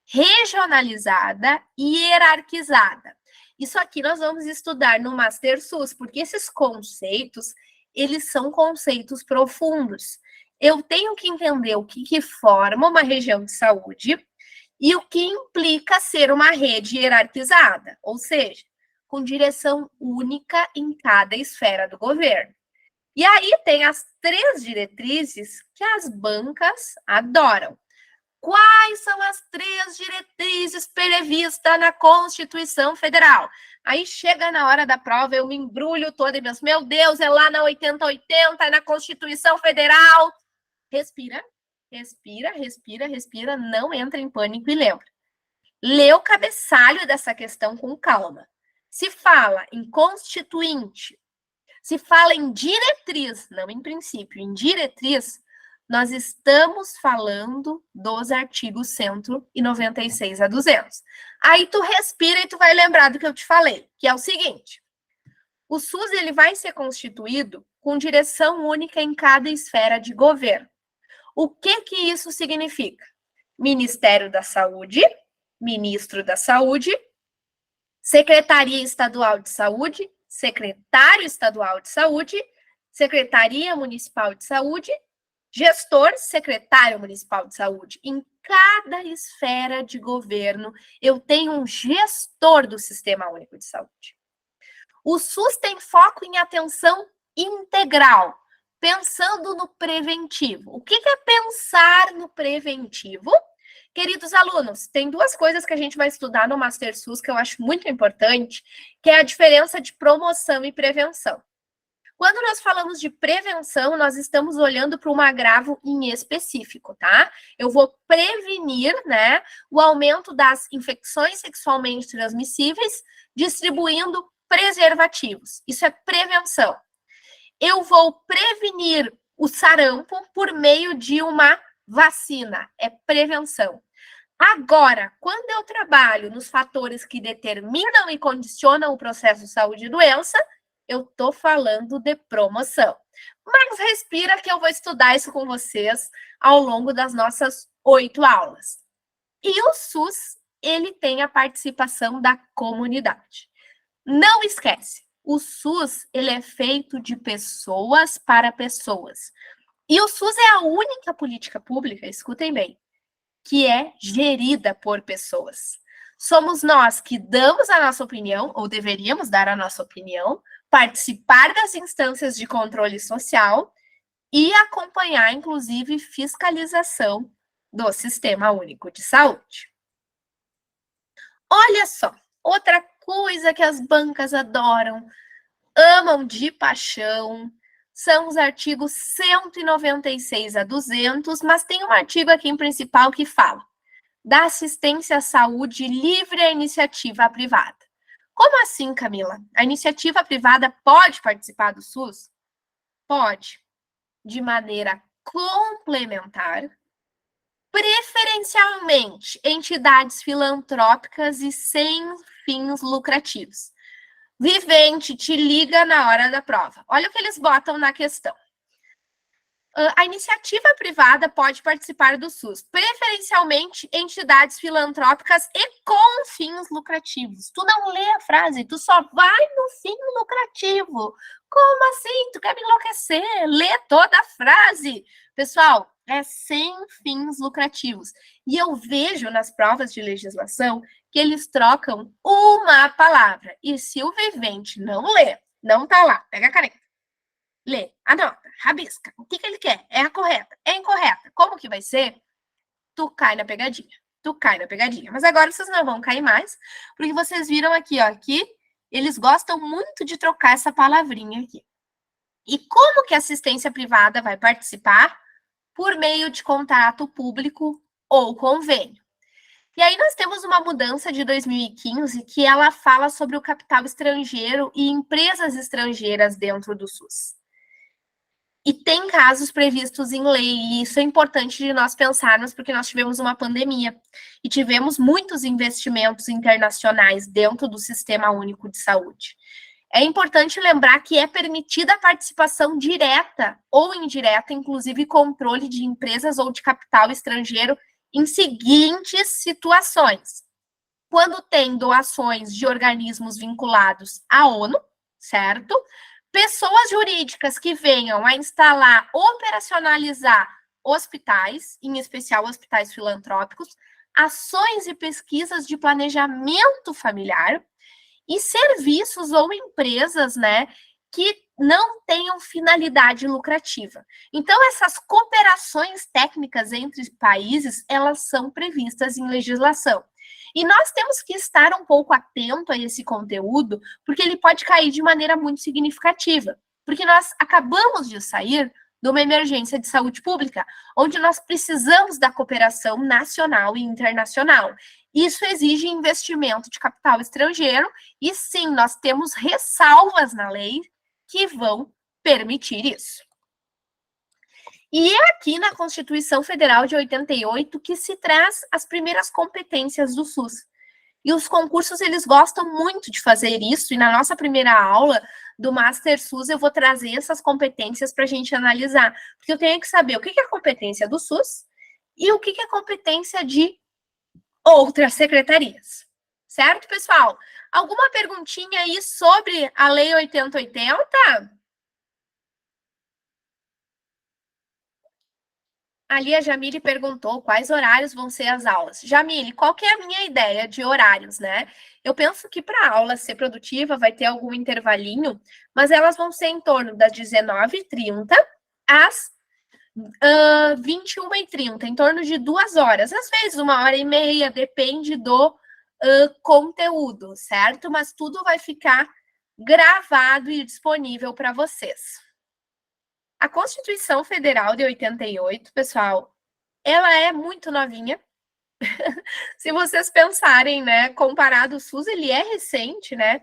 regionalizada e hierarquizada. Isso aqui nós vamos estudar no Master SUS, porque esses conceitos, eles são conceitos profundos. Eu tenho que entender o que forma uma região de saúde e o que implica ser uma rede hierarquizada, ou seja, com direção única em cada esfera do governo. E aí tem as 3 diretrizes que as bancas adoram. Quais são as 3 diretrizes previstas na Constituição Federal? Aí chega na hora da prova, eu me embrulho toda e penso, meu Deus, é lá na 8080, é na Constituição Federal. Respira, respira, respira, respira, não entra em pânico e lembra. Lê o cabeçalho dessa questão com calma. Se fala em constituinte, se fala em diretriz, não em princípio, em diretriz, nós estamos falando dos artigos 196 a 200. Aí tu respira e tu vai lembrar do que eu te falei, que é o seguinte: o SUS ele vai ser constituído com direção única em cada esfera de governo. O que isso significa? Ministério da Saúde, Ministro da Saúde, Secretaria Estadual de Saúde, Secretário Estadual de Saúde, Secretaria Municipal de Saúde, gestor, secretário municipal de saúde. Em cada esfera de governo, eu tenho um gestor do Sistema Único de Saúde. O SUS tem foco em atenção integral, pensando no preventivo. O que é pensar no preventivo? Queridos alunos, tem 2 coisas que a gente vai estudar no Master SUS que eu acho muito importante, que é a diferença de promoção e prevenção. Quando nós falamos de prevenção, nós estamos olhando para um agravo em específico, tá? Eu vou prevenir, né, o aumento das infecções sexualmente transmissíveis, distribuindo preservativos. Isso é prevenção. Eu vou prevenir o sarampo por meio de uma vacina. É prevenção. Agora, quando eu trabalho nos fatores que determinam e condicionam o processo de saúde e doença, eu estou falando de promoção. Mas respira que eu vou estudar isso com vocês ao longo das nossas 8 aulas. E o SUS, ele tem a participação da comunidade. Não esquece, o SUS, ele é feito de pessoas para pessoas. E o SUS é a única política pública, escutem bem, que é gerida por pessoas. Somos nós que damos a nossa opinião, ou deveríamos dar a nossa opinião, participar das instâncias de controle social e acompanhar, inclusive, fiscalização do Sistema Único de Saúde. Olha só, outra coisa que as bancas adoram, amam de paixão, são os artigos 196 a 200, mas tem um artigo aqui em principal que fala da assistência à saúde livre à iniciativa privada. Como assim, Camila? A iniciativa privada pode participar do SUS? Pode, de maneira complementar, preferencialmente entidades filantrópicas e sem fins lucrativos. Vivente, te liga na hora da prova. Olha o que eles botam na questão. A iniciativa privada pode participar do SUS, preferencialmente entidades filantrópicas e com fins lucrativos. Tu não lê a frase, tu só vai no fim lucrativo. Como assim? Tu quer me enlouquecer? Lê toda a frase. Pessoal, é sem fins lucrativos. E eu vejo nas provas de legislação que eles trocam uma palavra. E se o vivente não lê, não tá lá, pega a caneta, lê, anota, rabisca. O que ele quer? É a correta? É incorreta? Como que vai ser? Tu cai na pegadinha. Tu cai na pegadinha. Mas agora vocês não vão cair mais, porque vocês viram aqui, ó, que eles gostam muito de trocar essa palavrinha aqui. E como que a assistência privada vai participar? Por meio de contrato público ou convênio. E aí nós temos uma mudança de 2015 que ela fala sobre o capital estrangeiro e empresas estrangeiras dentro do SUS. E tem casos previstos em lei, e isso é importante de nós pensarmos, porque nós tivemos uma pandemia e tivemos muitos investimentos internacionais dentro do Sistema Único de Saúde. É importante lembrar que é permitida a participação direta ou indireta, inclusive controle de empresas ou de capital estrangeiro em seguintes situações. Quando tem doações de organismos vinculados à ONU, certo? Pessoas jurídicas que venham a instalar, operacionalizar hospitais, em especial hospitais filantrópicos, ações e pesquisas de planejamento familiar e serviços ou empresas, né, que não tenham finalidade lucrativa. Então, essas cooperações técnicas entre países, elas são previstas em legislação. E nós temos que estar um pouco atento a esse conteúdo, porque ele pode cair de maneira muito significativa. Porque nós acabamos de sair de uma emergência de saúde pública, onde nós precisamos da cooperação nacional e internacional. Isso exige investimento de capital estrangeiro, e sim, nós temos ressalvas na lei que vão permitir isso. E é aqui na Constituição Federal de 88 que se traz as primeiras competências do SUS. E os concursos, eles gostam muito de fazer isso, e na nossa primeira aula do Master SUS eu vou trazer essas competências para a gente analisar, porque eu tenho que saber o que é a competência do SUS e o que é a competência de outras secretarias. Certo, pessoal? Alguma perguntinha aí sobre a Lei 8080? Ali a Jamile perguntou quais horários vão ser as aulas. Jamile, qual que é a minha ideia de horários, né? Eu penso que para a aula ser produtiva vai ter algum intervalinho, mas elas vão ser em torno das 19h30 às 21h30, em torno de 2 horas. Às vezes 1h30, depende do conteúdo, certo? Mas tudo vai ficar gravado e disponível para vocês. A Constituição Federal de 88, pessoal, ela é muito novinha. Se vocês pensarem, né, comparado ao SUS, ele é recente, né?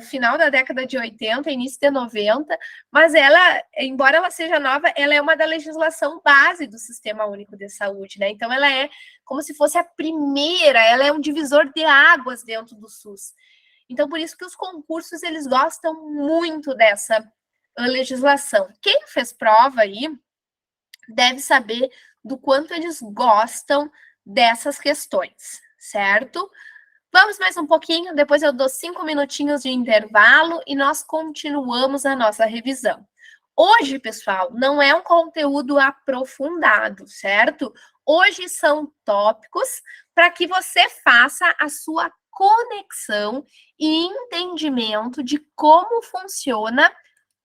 final da década de 80, início de 90, mas ela, embora ela seja nova, ela é uma da legislação base do Sistema Único de Saúde, né? Então, ela é como se fosse a primeira, ela é um divisor de águas dentro do SUS. Então, por isso que os concursos, eles gostam muito dessa legislação. Quem fez prova aí deve saber do quanto eles gostam dessas questões, certo? Vamos mais um pouquinho, depois eu dou 5 minutinhos de intervalo e nós continuamos a nossa revisão. Hoje, pessoal, não é um conteúdo aprofundado, certo? Hoje são tópicos para que você faça a sua conexão e entendimento de como funciona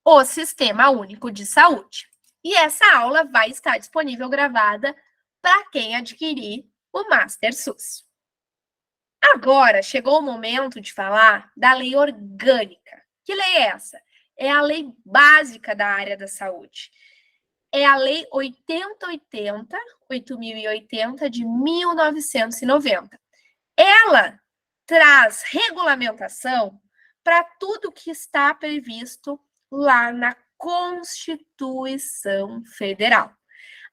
o Sistema Único de Saúde. E essa aula vai estar disponível gravada para quem adquirir o Master SUS. Agora, chegou o momento de falar da lei orgânica. Que lei é essa? É a lei básica da área da saúde. É a lei 8080 de 1990. Ela traz regulamentação para tudo que está previsto lá na Constituição Federal.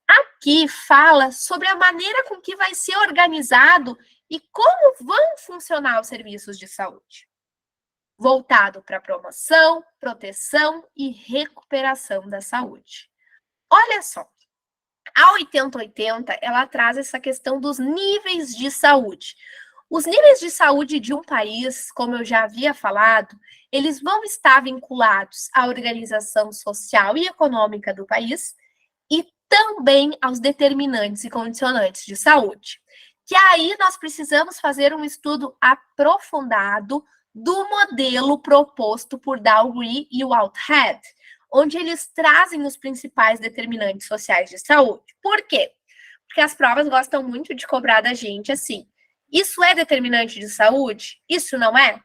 Aqui fala sobre a maneira com que vai ser organizado e como vão funcionar os serviços de saúde, voltado para promoção, proteção e recuperação da saúde. Olha só, a 8080, ela traz essa questão dos níveis de saúde. Os níveis de saúde de um país, como eu já havia falado, eles vão estar vinculados à organização social e econômica do país e também aos determinantes e condicionantes de saúde. Que aí nós precisamos fazer um estudo aprofundado do modelo proposto por Dalry e Whitehead, onde eles trazem os principais determinantes sociais de saúde. Por quê? Porque as provas gostam muito de cobrar da gente assim, isso é determinante de saúde? Isso não é?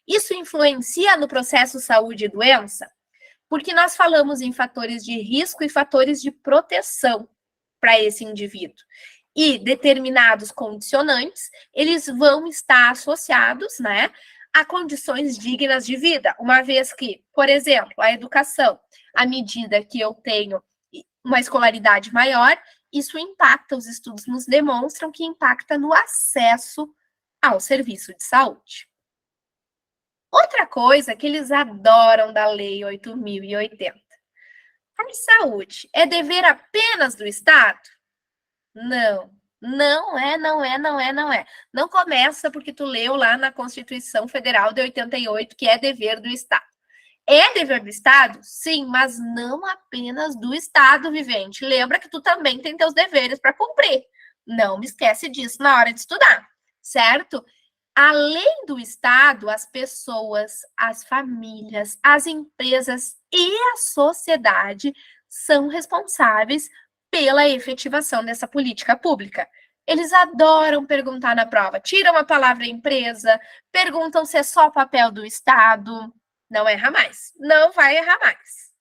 Isso influencia no processo saúde e doença? Porque nós falamos em fatores de risco e fatores de proteção para esse indivíduo. E determinados condicionantes, eles vão estar associados, né, a condições dignas de vida, uma vez que, por exemplo, a educação, à medida que eu tenho uma escolaridade maior, isso impacta, os estudos nos demonstram que impacta no acesso ao serviço de saúde. Outra coisa que eles adoram da Lei 8.080. A saúde é dever apenas do Estado? Não. Não é. Não começa porque tu leu lá na Constituição Federal de 88 que é dever do Estado. É dever do Estado? Sim, mas não apenas do Estado, vivente. Lembra que tu também tem teus deveres para cumprir. Não me esquece disso na hora de estudar, certo? Além do Estado, as pessoas, as famílias, as empresas e a sociedade são responsáveis pela efetivação dessa política pública. Eles adoram perguntar na prova, tiram a palavra empresa, perguntam se é só papel do Estado. Não erra mais, não vai errar mais,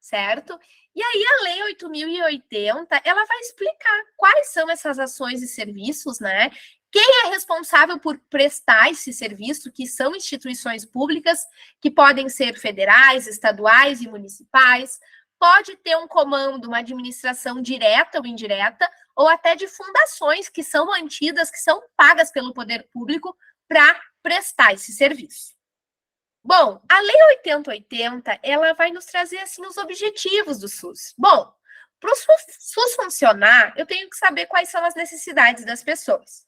certo? E aí a Lei 8.080, ela vai explicar quais são essas ações e serviços, né? Quem é responsável por prestar esse serviço, que são instituições públicas, que podem ser federais, estaduais e municipais, pode ter um comando, uma administração direta ou indireta, ou até de fundações que são mantidas, que são pagas pelo poder público para prestar esse serviço. Bom, a Lei 8080, ela vai nos trazer, assim, os objetivos do SUS. Bom, para o SUS funcionar, eu tenho que saber quais são as necessidades das pessoas.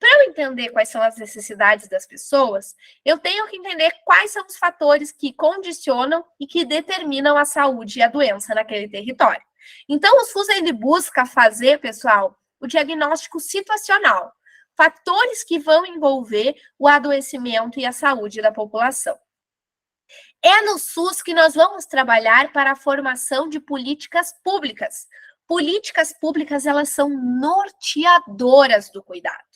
Para eu entender quais são as necessidades das pessoas, eu tenho que entender quais são os fatores que condicionam e que determinam a saúde e a doença naquele território. Então, o SUS, ele busca fazer, pessoal, o diagnóstico situacional, fatores que vão envolver o adoecimento e a saúde da população. É no SUS que nós vamos trabalhar para a formação de políticas públicas. Políticas públicas, elas são norteadoras do cuidado.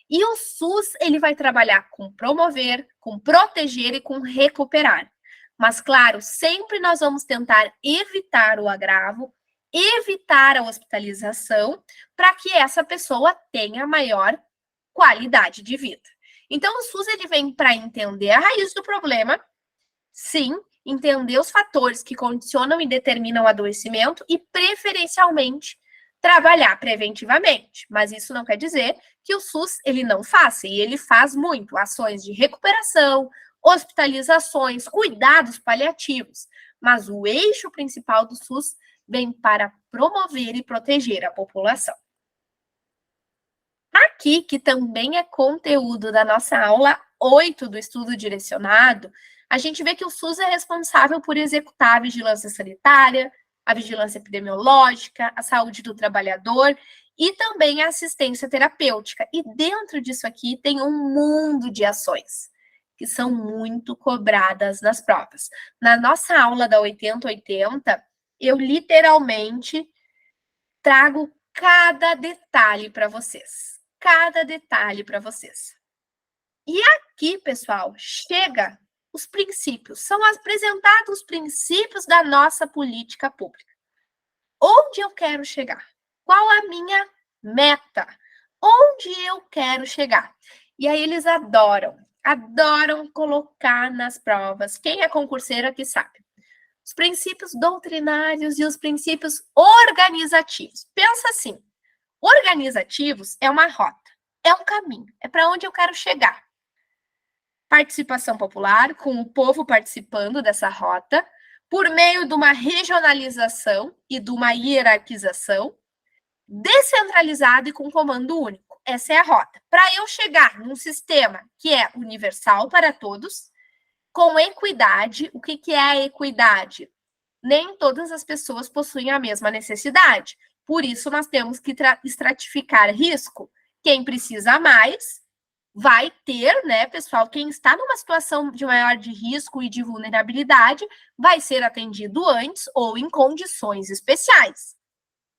E o SUS, ele vai trabalhar com promover, com proteger e com recuperar. Mas, claro, sempre nós vamos tentar evitar o agravo, evitar a hospitalização, para que essa pessoa tenha maior qualidade de vida. Então, o SUS ele vem para entender a raiz do problema, sim, entender os fatores que condicionam e determinam o adoecimento e, preferencialmente, trabalhar preventivamente. Mas isso não quer dizer que o SUS ele não faça, e ele faz muito, ações de recuperação, hospitalizações, cuidados paliativos. Mas o eixo principal do SUS vem para promover e proteger a população. Aqui, que também é conteúdo da nossa aula 8 do estudo direcionado, a gente vê que o SUS é responsável por executar a vigilância sanitária, a vigilância epidemiológica, a saúde do trabalhador e também a assistência terapêutica. E dentro disso aqui tem um mundo de ações que são muito cobradas nas provas. Na nossa aula da 8080, eu literalmente trago cada detalhe para vocês. Cada detalhe para vocês. E aqui, pessoal, chega os princípios. São apresentados os princípios da nossa política pública. Onde eu quero chegar? Qual a minha meta? Onde eu quero chegar? E aí eles adoram colocar nas provas. Quem é concurseiro aqui sabe. Os princípios doutrinários e os princípios organizativos. Pensa assim, organizativos é uma rota, é um caminho, é para onde eu quero chegar. Participação popular, com o povo participando dessa rota, por meio de uma regionalização e de uma hierarquização, descentralizado e com comando único. Essa é a rota. Para eu chegar num sistema que é universal para todos, com equidade. O que é a equidade? Nem todas as pessoas possuem a mesma necessidade. Por isso, nós temos que estratificar risco. Quem precisa mais vai ter, né, pessoal? Quem está numa situação de maior de risco e de vulnerabilidade vai ser atendido antes ou em condições especiais.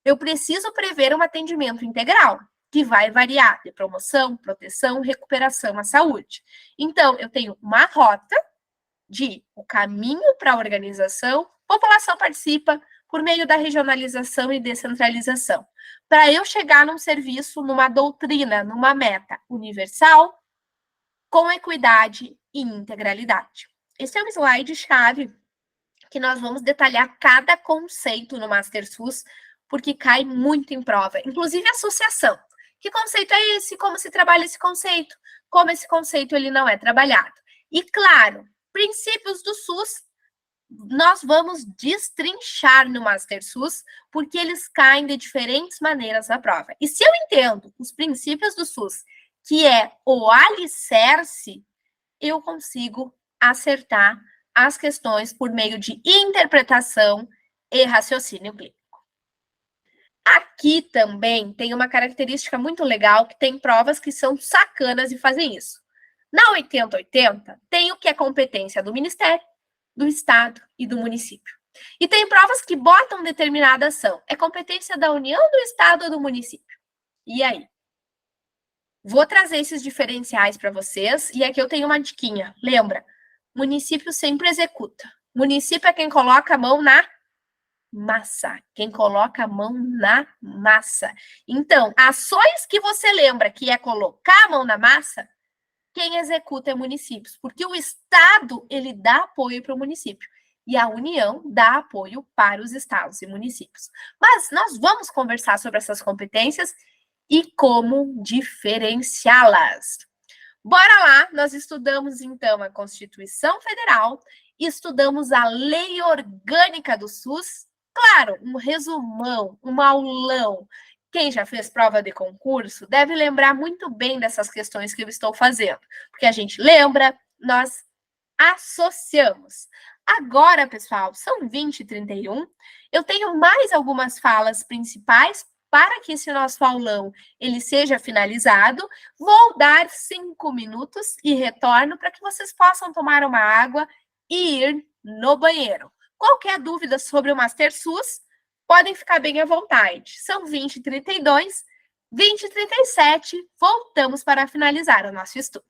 Eu preciso prever um atendimento integral, que vai variar de promoção, proteção, recuperação à saúde. Então, eu tenho uma rota de o caminho para a organização, população participa por meio da regionalização e descentralização. Para eu chegar num serviço, numa doutrina, numa meta universal, com equidade e integralidade. Esse é um slide-chave que nós vamos detalhar cada conceito no MasterSUS, porque cai muito em prova, inclusive associação. Que conceito é esse? Como se trabalha esse conceito? Como esse conceito ele não é trabalhado? E, claro, princípios do SUS, nós vamos destrinchar no MasterSUS, porque eles caem de diferentes maneiras na prova. E se eu entendo os princípios do SUS, que é o alicerce, eu consigo acertar as questões por meio de interpretação e raciocínio clínico. Aqui também tem uma característica muito legal, que tem provas que são sacanas e fazem isso. Na 8080, tem o que é competência do Ministério, do Estado e do município. E tem provas que botam determinada ação. É competência da União, do Estado ou do município. E aí? Vou trazer esses diferenciais para vocês. E aqui eu tenho uma diquinha. Lembra? Município sempre executa. Município é quem coloca a mão na massa. Quem coloca a mão na massa. Então, ações que você lembra que é colocar a mão na massa, quem executa é municípios, porque o Estado ele dá apoio para o município e a União dá apoio para os estados e municípios. Mas nós vamos conversar sobre essas competências e como diferenciá-las. Bora lá, nós estudamos então a Constituição Federal, estudamos a Lei Orgânica do SUS, claro, um resumão, um aulão. Quem já fez prova de concurso deve lembrar muito bem dessas questões que eu estou fazendo, porque a gente lembra, nós associamos. Agora, pessoal, são 20h31, eu tenho mais algumas falas principais para que esse nosso aulão ele seja finalizado. Vou dar 5 minutos e retorno para que vocês possam tomar uma água e ir no banheiro. Qualquer dúvida sobre o MasterSUS, podem ficar bem à vontade. São 20h32, 20h37, voltamos para finalizar o nosso estudo.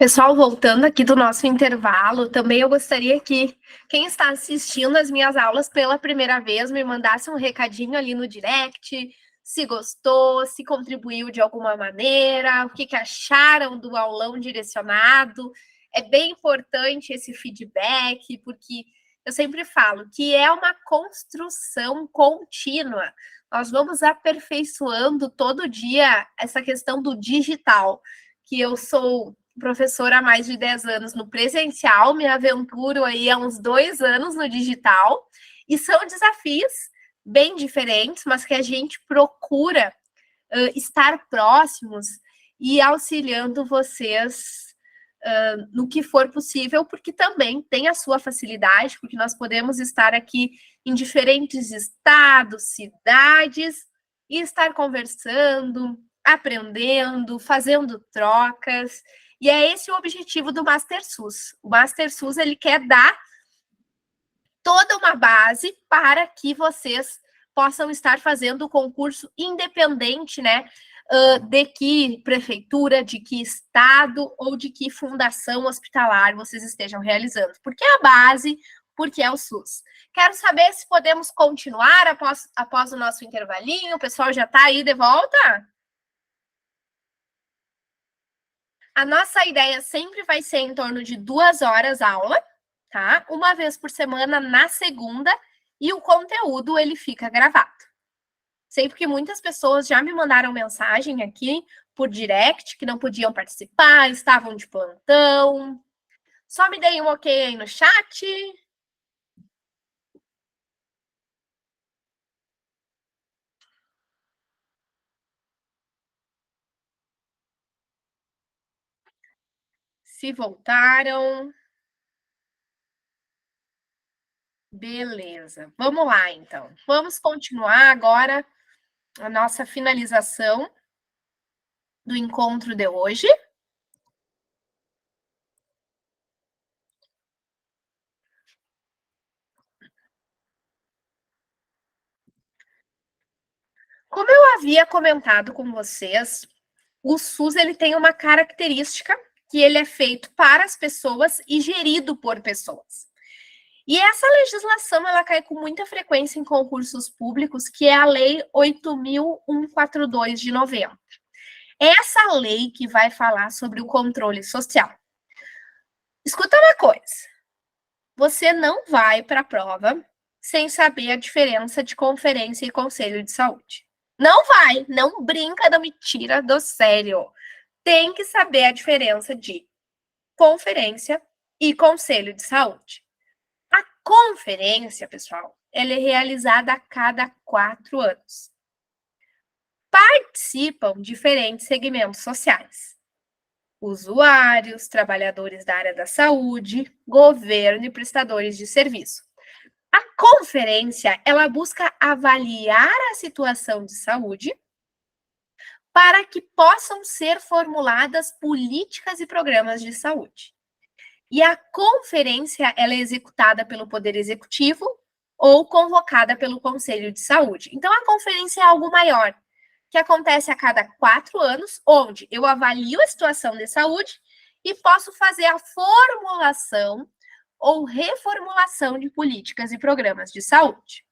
Pessoal, voltando aqui do nosso intervalo, também eu gostaria que quem está assistindo as minhas aulas pela primeira vez me mandasse um recadinho ali no direct, se gostou, se contribuiu de alguma maneira, o que acharam do aulão direcionado. É bem importante esse feedback, porque eu sempre falo que é uma construção contínua. Nós vamos aperfeiçoando todo dia essa questão do digital, que eu sou professora há mais de 10 anos no presencial, me aventuro aí há uns 2 anos no digital, e são desafios bem diferentes, mas que a gente procura estar próximos e auxiliando vocês no que for possível, porque também tem a sua facilidade, porque nós podemos estar aqui em diferentes estados, cidades, e estar conversando, aprendendo, fazendo trocas. E é esse o objetivo do MasterSUS. O MasterSUS, ele quer dar toda uma base para que vocês possam estar fazendo o concurso independente, né, de que prefeitura, de que estado ou de que fundação hospitalar vocês estejam realizando. Porque é a base, porque é o SUS. Quero saber se podemos continuar após o nosso intervalinho. O pessoal já está aí de volta? A nossa ideia sempre vai ser em torno de 2 horas aula, tá? Uma vez por semana na segunda, e o conteúdo ele fica gravado. Sei porque muitas pessoas já me mandaram mensagem aqui por direct que não podiam participar, estavam de plantão. Só me deem um ok aí no chat. Se voltaram. Beleza. Vamos lá, então. Vamos continuar agora a nossa finalização do encontro de hoje. Como eu havia comentado com vocês, o SUS ele tem uma característica que ele é feito para as pessoas e gerido por pessoas. E essa legislação ela cai com muita frequência em concursos públicos, que é a Lei 8.142 de 90. É essa lei que vai falar sobre o controle social. Escuta uma coisa, você não vai para a prova sem saber a diferença de conferência e conselho de saúde. Não vai, não brinca, não me tira do sério. Tem que saber a diferença de conferência e conselho de saúde. A conferência, pessoal, ela é realizada a cada 4 anos. Participam diferentes segmentos sociais: usuários, trabalhadores da área da saúde, governo e prestadores de serviço. A conferência, ela busca avaliar a situação de saúde para que possam ser formuladas políticas e programas de saúde. E a conferência, ela é executada pelo Poder Executivo ou convocada pelo Conselho de Saúde. Então, a conferência é algo maior, que acontece a cada 4 anos, onde eu avalio a situação de saúde e posso fazer a formulação ou reformulação de políticas e programas de saúde.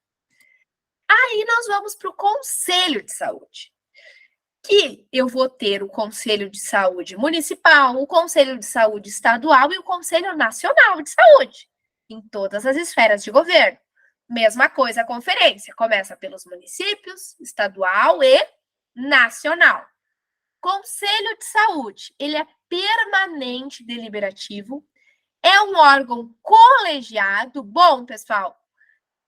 Aí nós vamos para o Conselho de Saúde, que eu vou ter o Conselho de Saúde Municipal, o Conselho de Saúde Estadual e o Conselho Nacional de Saúde, em todas as esferas de governo. Mesma coisa a conferência, começa pelos municípios, estadual e nacional. Conselho de Saúde, ele é permanente deliberativo, é um órgão colegiado. Bom, pessoal,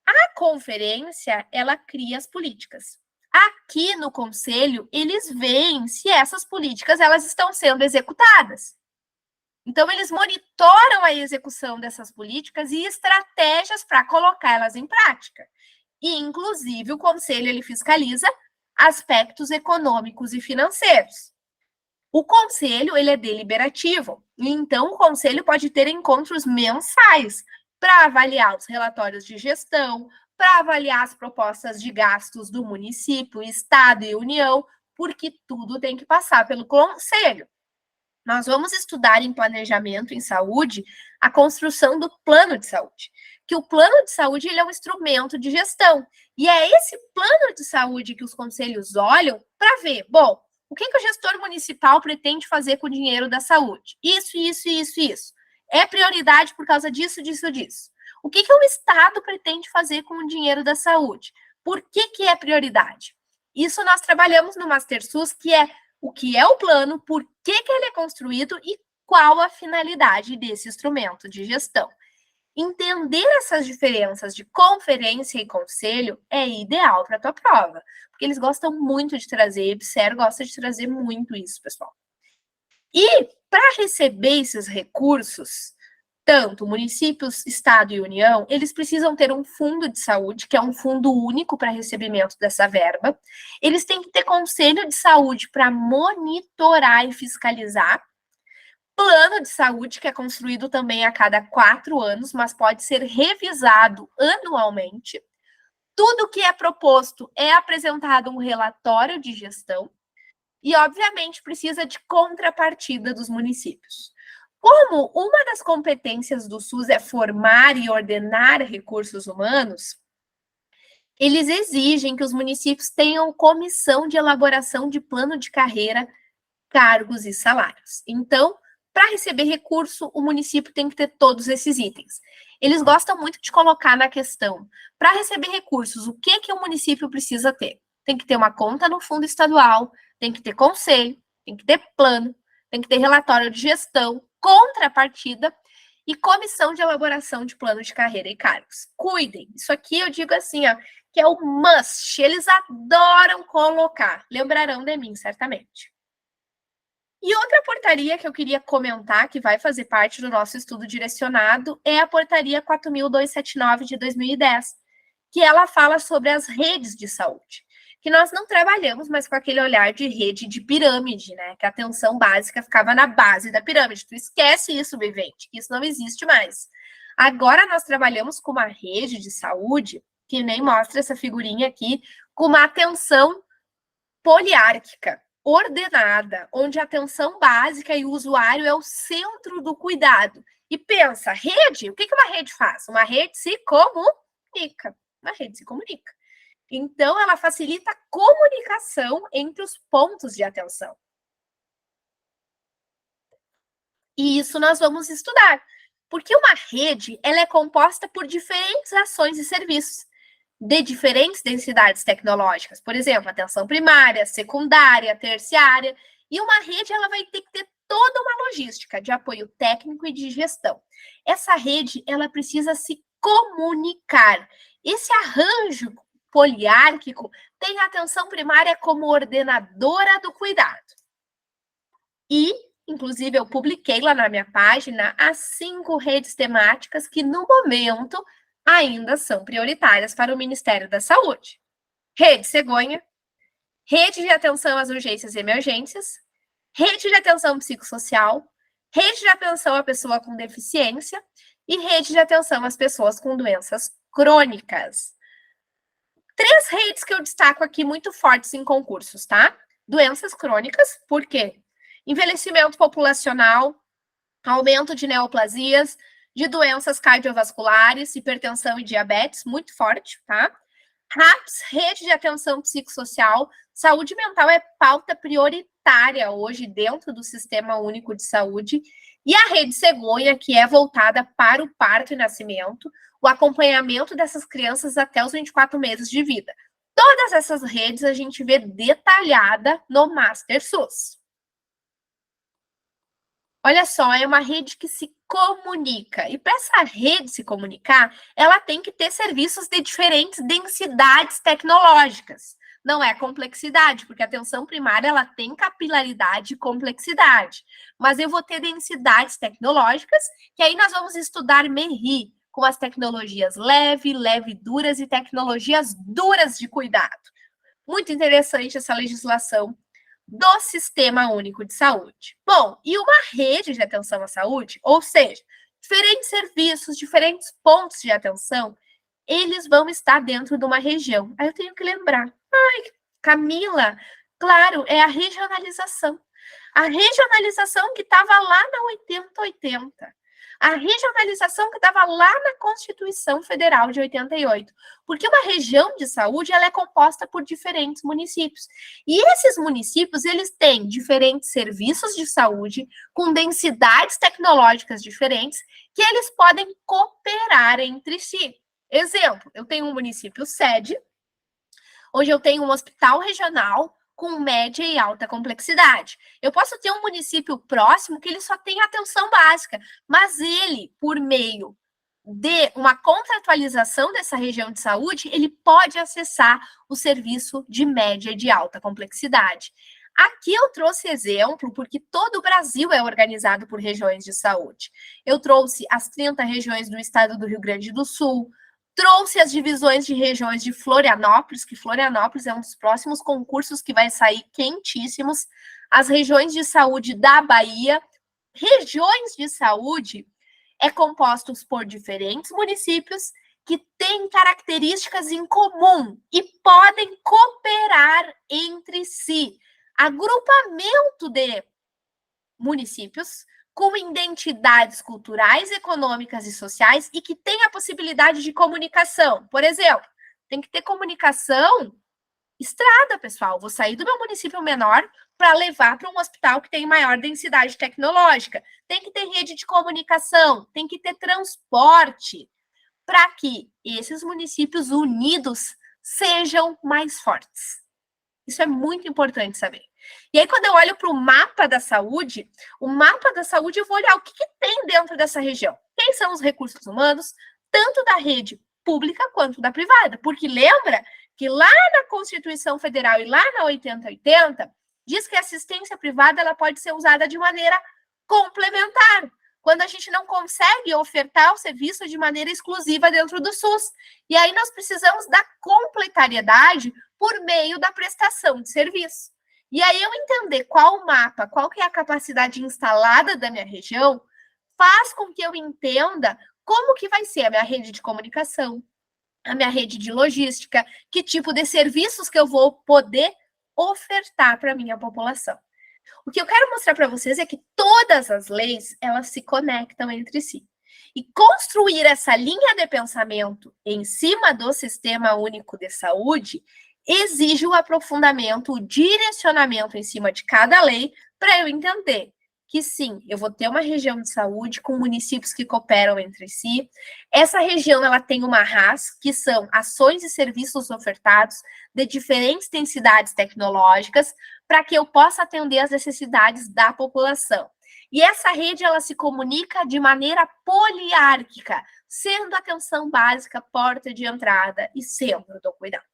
a conferência, ela cria as políticas. Aqui no conselho, eles veem se essas políticas elas estão sendo executadas. Então, eles monitoram a execução dessas políticas e estratégias para colocá-las em prática. E, inclusive, o conselho ele fiscaliza aspectos econômicos e financeiros. O conselho ele é deliberativo, e então o conselho pode ter encontros mensais para avaliar os relatórios de gestão, para avaliar as propostas de gastos do município, estado e união, porque tudo tem que passar pelo conselho. Nós vamos estudar em planejamento em saúde a construção do plano de saúde. Que o plano de saúde ele é um instrumento de gestão. E é esse plano de saúde que os conselhos olham para ver, bom, o que o gestor municipal pretende fazer com o dinheiro da saúde? Isso, isso, isso, isso. É prioridade por causa disso, disso, disso. O que o Estado pretende fazer com o dinheiro da saúde? Por que é prioridade? Isso nós trabalhamos no MasterSUS, que é o que é o plano, por que ele é construído e qual a finalidade desse instrumento de gestão. Entender essas diferenças de conferência e conselho é ideal para a tua prova, porque eles gostam muito de trazer, EBSER gosta de trazer muito isso, pessoal. E para receber esses recursos, tanto municípios, Estado e União, eles precisam ter um fundo de saúde, que é um fundo único para recebimento dessa verba. Eles têm que ter conselho de saúde para monitorar e fiscalizar. Plano de saúde, que é construído também a cada 4 anos, mas pode ser revisado anualmente. Tudo que é proposto é apresentado um relatório de gestão e, obviamente, precisa de contrapartida dos municípios. Como uma das competências do SUS é formar e ordenar recursos humanos, eles exigem que os municípios tenham comissão de elaboração de plano de carreira, cargos e salários. Então, para receber recurso, o município tem que ter todos esses itens. Eles gostam muito de colocar na questão, para receber recursos, o que o município precisa ter? Tem que ter uma conta no fundo estadual, tem que ter conselho, tem que ter plano, tem que ter relatório de gestão, contrapartida e comissão de elaboração de plano de carreira e cargos. Cuidem, isso aqui eu digo assim, ó, que é o must, eles adoram colocar, lembrarão de mim, certamente. E outra portaria que eu queria comentar, que vai fazer parte do nosso estudo direcionado, é a portaria 4.279 de 2010, que ela fala sobre as redes de saúde, que nós não trabalhamos mais com aquele olhar de rede de pirâmide, né? Que a atenção básica ficava na base da pirâmide. Tu esquece isso, vivente, isso não existe mais. Agora nós trabalhamos com uma rede de saúde, que nem mostra essa figurinha aqui, com uma atenção poliárquica, ordenada, onde a atenção básica e o usuário é o centro do cuidado. E pensa, rede, o que uma rede faz? Uma rede se comunica. Uma rede se comunica. Então, ela facilita a comunicação entre os pontos de atenção. E isso nós vamos estudar. Porque uma rede, ela é composta por diferentes ações e serviços de diferentes densidades tecnológicas, por exemplo, atenção primária, secundária, terciária, e uma rede ela vai ter que ter toda uma logística de apoio técnico e de gestão. Essa rede ela precisa se comunicar. Esse arranjo poliárquico tem a atenção primária como ordenadora do cuidado. E, inclusive, eu publiquei lá na minha página as 5 redes temáticas que, no momento, ainda são prioritárias para o Ministério da Saúde. Rede cegonha, rede de atenção às urgências e emergências, rede de atenção psicossocial, rede de atenção à pessoa com deficiência e rede de atenção às pessoas com doenças crônicas. 3 redes que eu destaco aqui muito fortes em concursos, tá? Doenças crônicas, por quê? Envelhecimento populacional, aumento de neoplasias, de doenças cardiovasculares, hipertensão e diabetes, muito forte, tá? RAPS, Rede de Atenção Psicossocial, saúde mental é pauta prioritária hoje dentro do Sistema Único de Saúde, e a Rede Cegonha, que é voltada para o parto e nascimento, o acompanhamento dessas crianças até os 24 meses de vida. Todas essas redes a gente vê detalhada no MasterSUS. Olha só, é uma rede que se comunica. E para essa rede se comunicar, ela tem que ter serviços de diferentes densidades tecnológicas. Não é complexidade, porque a atenção primária ela tem capilaridade e complexidade. Mas eu vou ter densidades tecnológicas, que aí nós vamos estudar MERRI, com as tecnologias leve, duras e tecnologias duras de cuidado. Muito interessante essa legislação do Sistema Único de Saúde. Bom, e uma rede de atenção à saúde, ou seja, diferentes serviços, diferentes pontos de atenção, eles vão estar dentro de uma região. Aí eu tenho que lembrar. Ai, Camila, claro, é a regionalização. A regionalização que estava lá na 8080. A regionalização que estava lá na Constituição Federal de 88. Porque uma região de saúde ela é composta por diferentes municípios. E esses municípios, eles têm diferentes serviços de saúde, com densidades tecnológicas diferentes, que eles podem cooperar entre si. Exemplo, eu tenho um município sede, onde eu tenho um hospital regional com média e alta complexidade. Eu posso ter um município próximo que ele só tem atenção básica, mas ele, por meio de uma contratualização dessa região de saúde, ele pode acessar o serviço de média e de alta complexidade. Aqui eu trouxe exemplo porque todo o Brasil é organizado por regiões de saúde. Eu trouxe as 30 regiões do estado do Rio Grande do Sul, trouxe as divisões de regiões de Florianópolis, que Florianópolis é um dos próximos concursos que vai sair quentíssimos, as regiões de saúde da Bahia. Regiões de saúde é compostos por diferentes municípios que têm características em comum e podem cooperar entre si. Agrupamento de municípios com identidades culturais, econômicas e sociais e que tem a possibilidade de comunicação. Por exemplo, tem que ter comunicação estrada, pessoal. Vou sair do meu município menor para levar para um hospital que tem maior densidade tecnológica. Tem que ter rede de comunicação, tem que ter transporte para que esses municípios unidos sejam mais fortes. Isso é muito importante saber. E aí, quando eu olho para o mapa da saúde, eu vou olhar o que tem dentro dessa região. Quem são os recursos humanos, tanto da rede pública quanto da privada. Porque lembra que lá na Constituição Federal e lá na 8080, diz que a assistência privada ela pode ser usada de maneira complementar, quando a gente não consegue ofertar o serviço de maneira exclusiva dentro do SUS. E aí nós precisamos da complementariedade por meio da prestação de serviço. E aí eu entender qual o mapa, qual que é a capacidade instalada da minha região, faz com que eu entenda como que vai ser a minha rede de comunicação, a minha rede de logística, que tipo de serviços que eu vou poder ofertar para a minha população. O que eu quero mostrar para vocês é que todas as leis, elas se conectam entre si. E construir essa linha de pensamento em cima do Sistema Único de Saúde exige o aprofundamento, o direcionamento em cima de cada lei para eu entender que sim, eu vou ter uma região de saúde com municípios que cooperam entre si. Essa região ela tem uma RAS, que são ações e serviços ofertados de diferentes densidades tecnológicas, para que eu possa atender às necessidades da população. E essa rede ela se comunica de maneira poliárquica, sendo atenção básica, porta de entrada e centro do cuidado.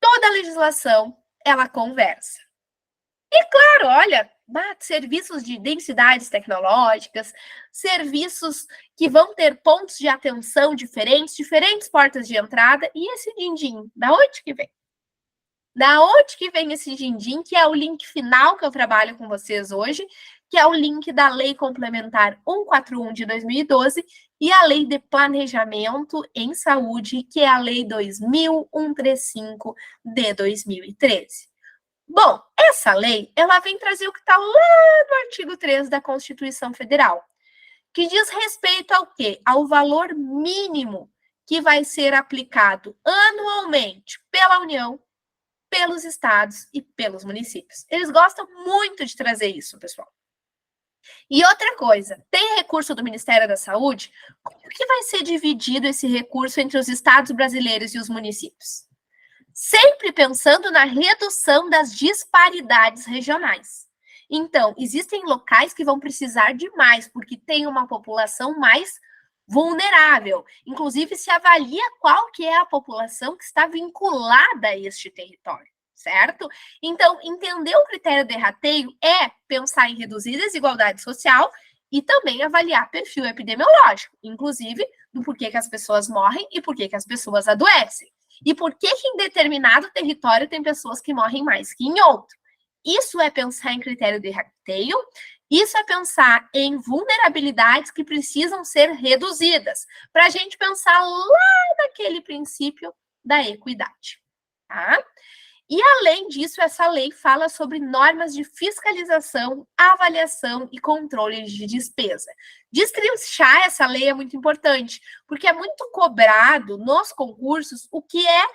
Toda a legislação ela conversa. E claro, olha, serviços de densidades tecnológicas, serviços que vão ter pontos de atenção diferentes portas de entrada, e esse din-din, da onde que vem? Da onde que vem esse din-din, que é o link final que eu trabalho com vocês hoje, que é o link da Lei Complementar 141 de 2012 e a Lei de Planejamento em Saúde, que é a Lei 2135 de 2013. Bom, essa lei, ela vem trazer o que está lá no artigo 3 da Constituição Federal, que diz respeito ao quê? Ao valor mínimo que vai ser aplicado anualmente pela União, pelos estados e pelos municípios. Eles gostam muito de trazer isso, pessoal. E outra coisa, tem recurso do Ministério da Saúde? Como que vai ser dividido esse recurso entre os estados brasileiros e os municípios? Sempre pensando na redução das disparidades regionais. Então, existem locais que vão precisar de mais, porque tem uma população mais vulnerável. Inclusive, se avalia qual que é a população que está vinculada a este território, certo? Então, entender o critério de rateio é pensar em reduzir a desigualdade social e também avaliar perfil epidemiológico, inclusive do porquê que as pessoas morrem e porquê que as pessoas adoecem. E por que em determinado território tem pessoas que morrem mais que em outro? Isso é pensar em critério de rateio, isso é pensar em vulnerabilidades que precisam ser reduzidas, para a gente pensar lá naquele princípio da equidade, tá? E, além disso, essa lei fala sobre normas de fiscalização, avaliação e controle de despesa. Destrinchar essa lei é muito importante, porque é muito cobrado nos concursos o que é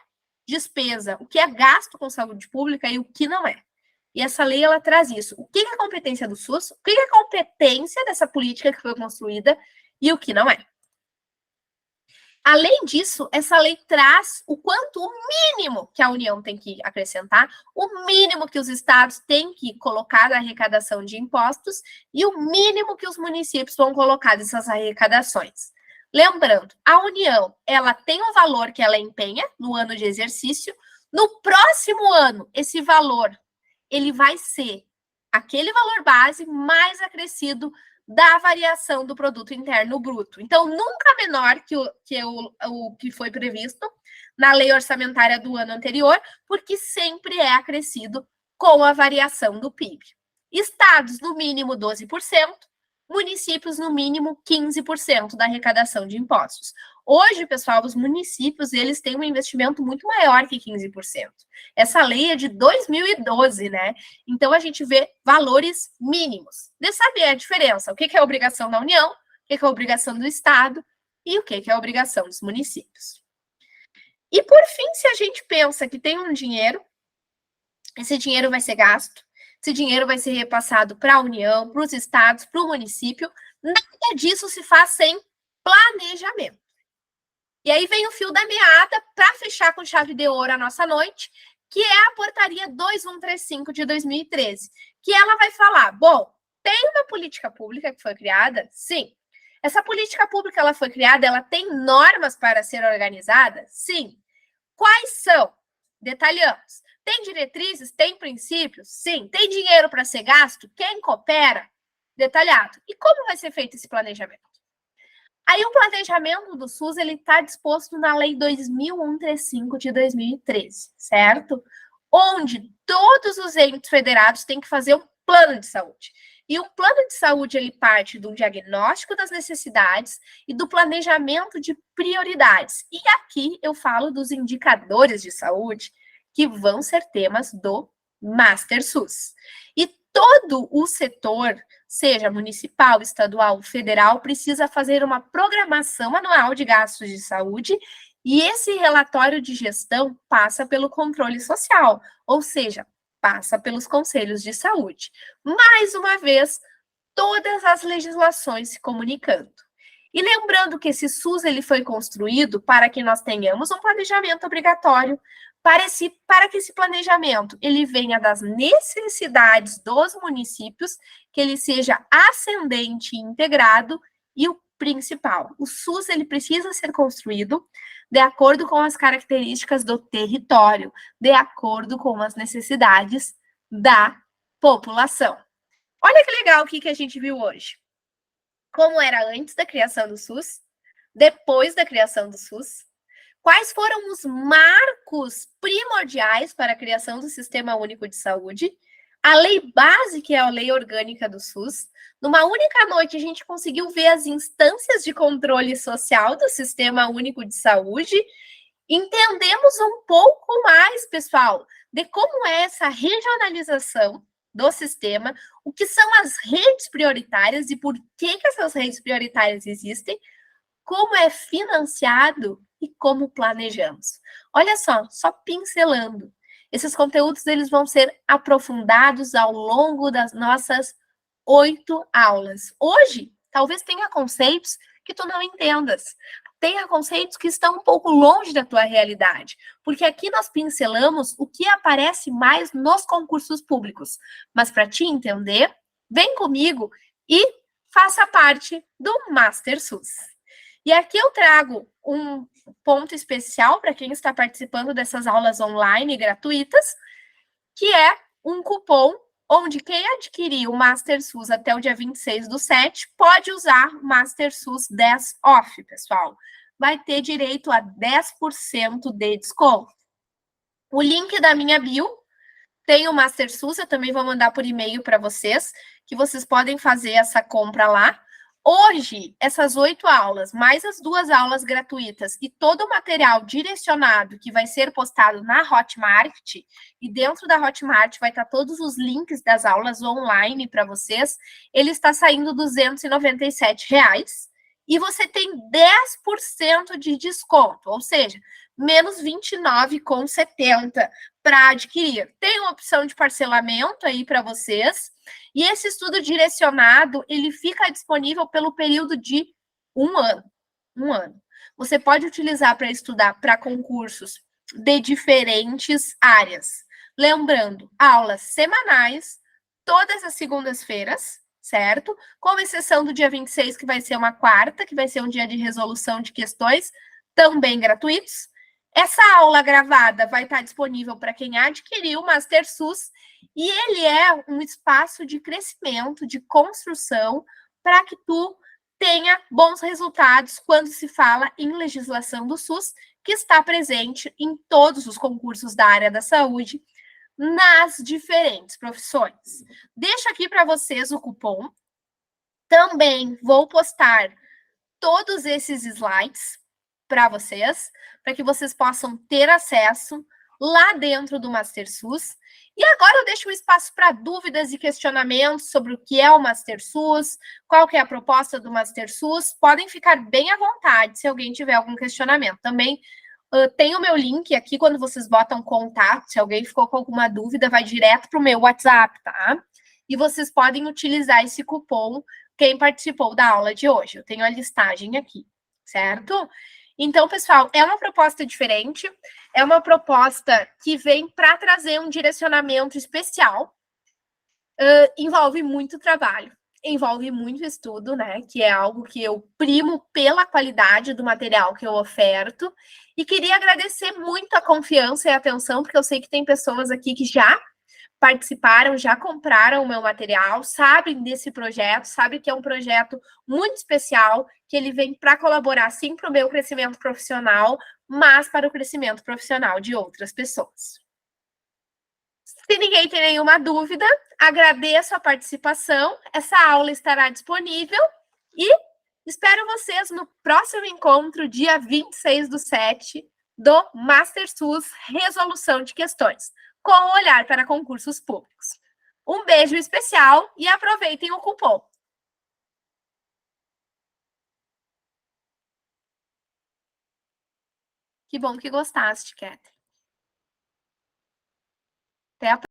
despesa, o que é gasto com saúde pública e o que não é. E essa lei, ela traz isso. O que é a competência do SUS, o que é a competência dessa política que foi construída e o que não é. Além disso, essa lei traz o mínimo que a União tem que acrescentar, o mínimo que os estados têm que colocar na arrecadação de impostos e o mínimo que os municípios vão colocar nessas arrecadações. Lembrando, a União, ela tem o valor que ela empenha no ano de exercício. No próximo ano, esse valor, ele vai ser aquele valor base mais acrescido da variação do produto interno bruto. Então, nunca menor que o que foi previsto na lei orçamentária do ano anterior, porque sempre é acrescido com a variação do PIB. Estados, no mínimo 12%, municípios, no mínimo 15% da arrecadação de impostos. Hoje, pessoal, os municípios, eles têm um investimento muito maior que 15%. Essa lei é de 2012, né? Então, a gente vê valores mínimos. De saber a diferença, o que é a obrigação da União, o que é a obrigação do Estado e o que é a obrigação dos municípios. E, por fim, se a gente pensa que tem um dinheiro, esse dinheiro vai ser gasto, esse dinheiro vai ser repassado para a União, para os estados, para o município, nada disso se faz sem planejamento. E aí vem o fio da meada para fechar com chave de ouro a nossa noite, que é a portaria 2135 de 2013, que ela vai falar, bom, tem uma política pública que foi criada? Sim. Essa política pública, ela foi criada, ela tem normas para ser organizada? Sim. Quais são? Detalhamos. Tem diretrizes? Tem princípios? Sim. Tem dinheiro para ser gasto? Quem coopera? Detalhado. E como vai ser feito esse planejamento? Aí o planejamento do SUS, ele está disposto na Lei 2135 de 2013, certo? Onde todos os entes federados têm que fazer um plano de saúde. E o plano de saúde, ele parte do diagnóstico das necessidades e do planejamento de prioridades. E aqui eu falo dos indicadores de saúde, que vão ser temas do Master SUS. E todo o setor, seja municipal, estadual, federal, precisa fazer uma programação anual de gastos de saúde e esse relatório de gestão passa pelo controle social, ou seja, passa pelos conselhos de saúde. Mais uma vez, todas as legislações se comunicando. E lembrando que esse SUS ele foi construído para que nós tenhamos um planejamento obrigatório, para que esse planejamento ele venha das necessidades dos municípios, que ele seja ascendente e integrado, e o principal, o SUS ele precisa ser construído de acordo com as características do território, de acordo com as necessidades da população. Olha que legal o que a gente viu hoje. Como era antes da criação do SUS, depois da criação do SUS, quais foram os marcos primordiais para a criação do Sistema Único de Saúde, a lei base, que é a lei orgânica do SUS. Numa única noite, a gente conseguiu ver as instâncias de controle social do Sistema Único de Saúde. Entendemos um pouco mais, pessoal, de como é essa regionalização do sistema, o que são as redes prioritárias e por que essas redes prioritárias existem, como é financiado e como planejamos. Olha só pincelando. Esses conteúdos eles vão ser aprofundados ao longo das nossas 8 aulas. Hoje, talvez tenha conceitos que tu não entendas. Tenha conceitos que estão um pouco longe da tua realidade, porque aqui nós pincelamos o que aparece mais nos concursos públicos. Mas para te entender, vem comigo e faça parte do Master SUS. E aqui eu trago um ponto especial para quem está participando dessas aulas online gratuitas, que é um cupom onde quem adquirir o Master SUS até o dia 26/7 pode usar o Master SUS 10 off, pessoal. Vai ter direito a 10% de desconto. O link da minha bio tem o Master SUS, eu também vou mandar por e-mail para vocês, que vocês podem fazer essa compra lá. Hoje, essas 8 aulas, mais as 2 aulas gratuitas e todo o material direcionado que vai ser postado na Hotmart, e dentro da Hotmart vai estar todos os links das aulas online para vocês, ele está saindo R$ 297. E você tem 10% de desconto, ou seja, menos R$ 29,70 para adquirir. Tem uma opção de parcelamento aí para vocês. E esse estudo direcionado, ele fica disponível pelo período de 1 ano. 1 ano. Você pode utilizar para estudar para concursos de diferentes áreas. Lembrando, aulas semanais, todas as segundas-feiras, certo? Com exceção do dia 26, que vai ser uma quarta, que vai ser um dia de resolução de questões, também gratuitos. Essa aula gravada vai estar disponível para quem adquiriu o MasterSUS e ele é um espaço de crescimento, de construção, para que tu tenha bons resultados quando se fala em legislação do SUS, que está presente em todos os concursos da área da saúde, nas diferentes profissões. Deixo aqui para vocês o cupom. Também vou postar todos esses slides para vocês, para que vocês possam ter acesso lá dentro do MasterSUS. E agora eu deixo um espaço para dúvidas e questionamentos sobre o que é o MasterSUS, qual que é a proposta do MasterSUS. Podem ficar bem à vontade se alguém tiver algum questionamento. Também tem o meu link aqui, quando vocês botam contato, se alguém ficou com alguma dúvida, vai direto para o meu WhatsApp, tá? E vocês podem utilizar esse cupom, quem participou da aula de hoje. Eu tenho a listagem aqui, certo? Então, pessoal, é uma proposta diferente, é uma proposta que vem para trazer um direcionamento especial, envolve muito trabalho, envolve muito estudo, né? Que é algo que eu primo pela qualidade do material que eu oferto. E queria agradecer muito a confiança e a atenção, porque eu sei que tem pessoas aqui que já participaram, já compraram o meu material, sabem desse projeto, sabem que é um projeto muito especial, que ele vem para colaborar, sim, para o meu crescimento profissional, mas para o crescimento profissional de outras pessoas. Se ninguém tem nenhuma dúvida, agradeço a participação. Essa aula estará disponível e espero vocês no próximo encontro, dia 26/7, do MasterSUS Resolução de Questões, com o olhar para concursos públicos. Um beijo especial e aproveitem o cupom. Que bom que gostaste, Catherine. Até a próxima.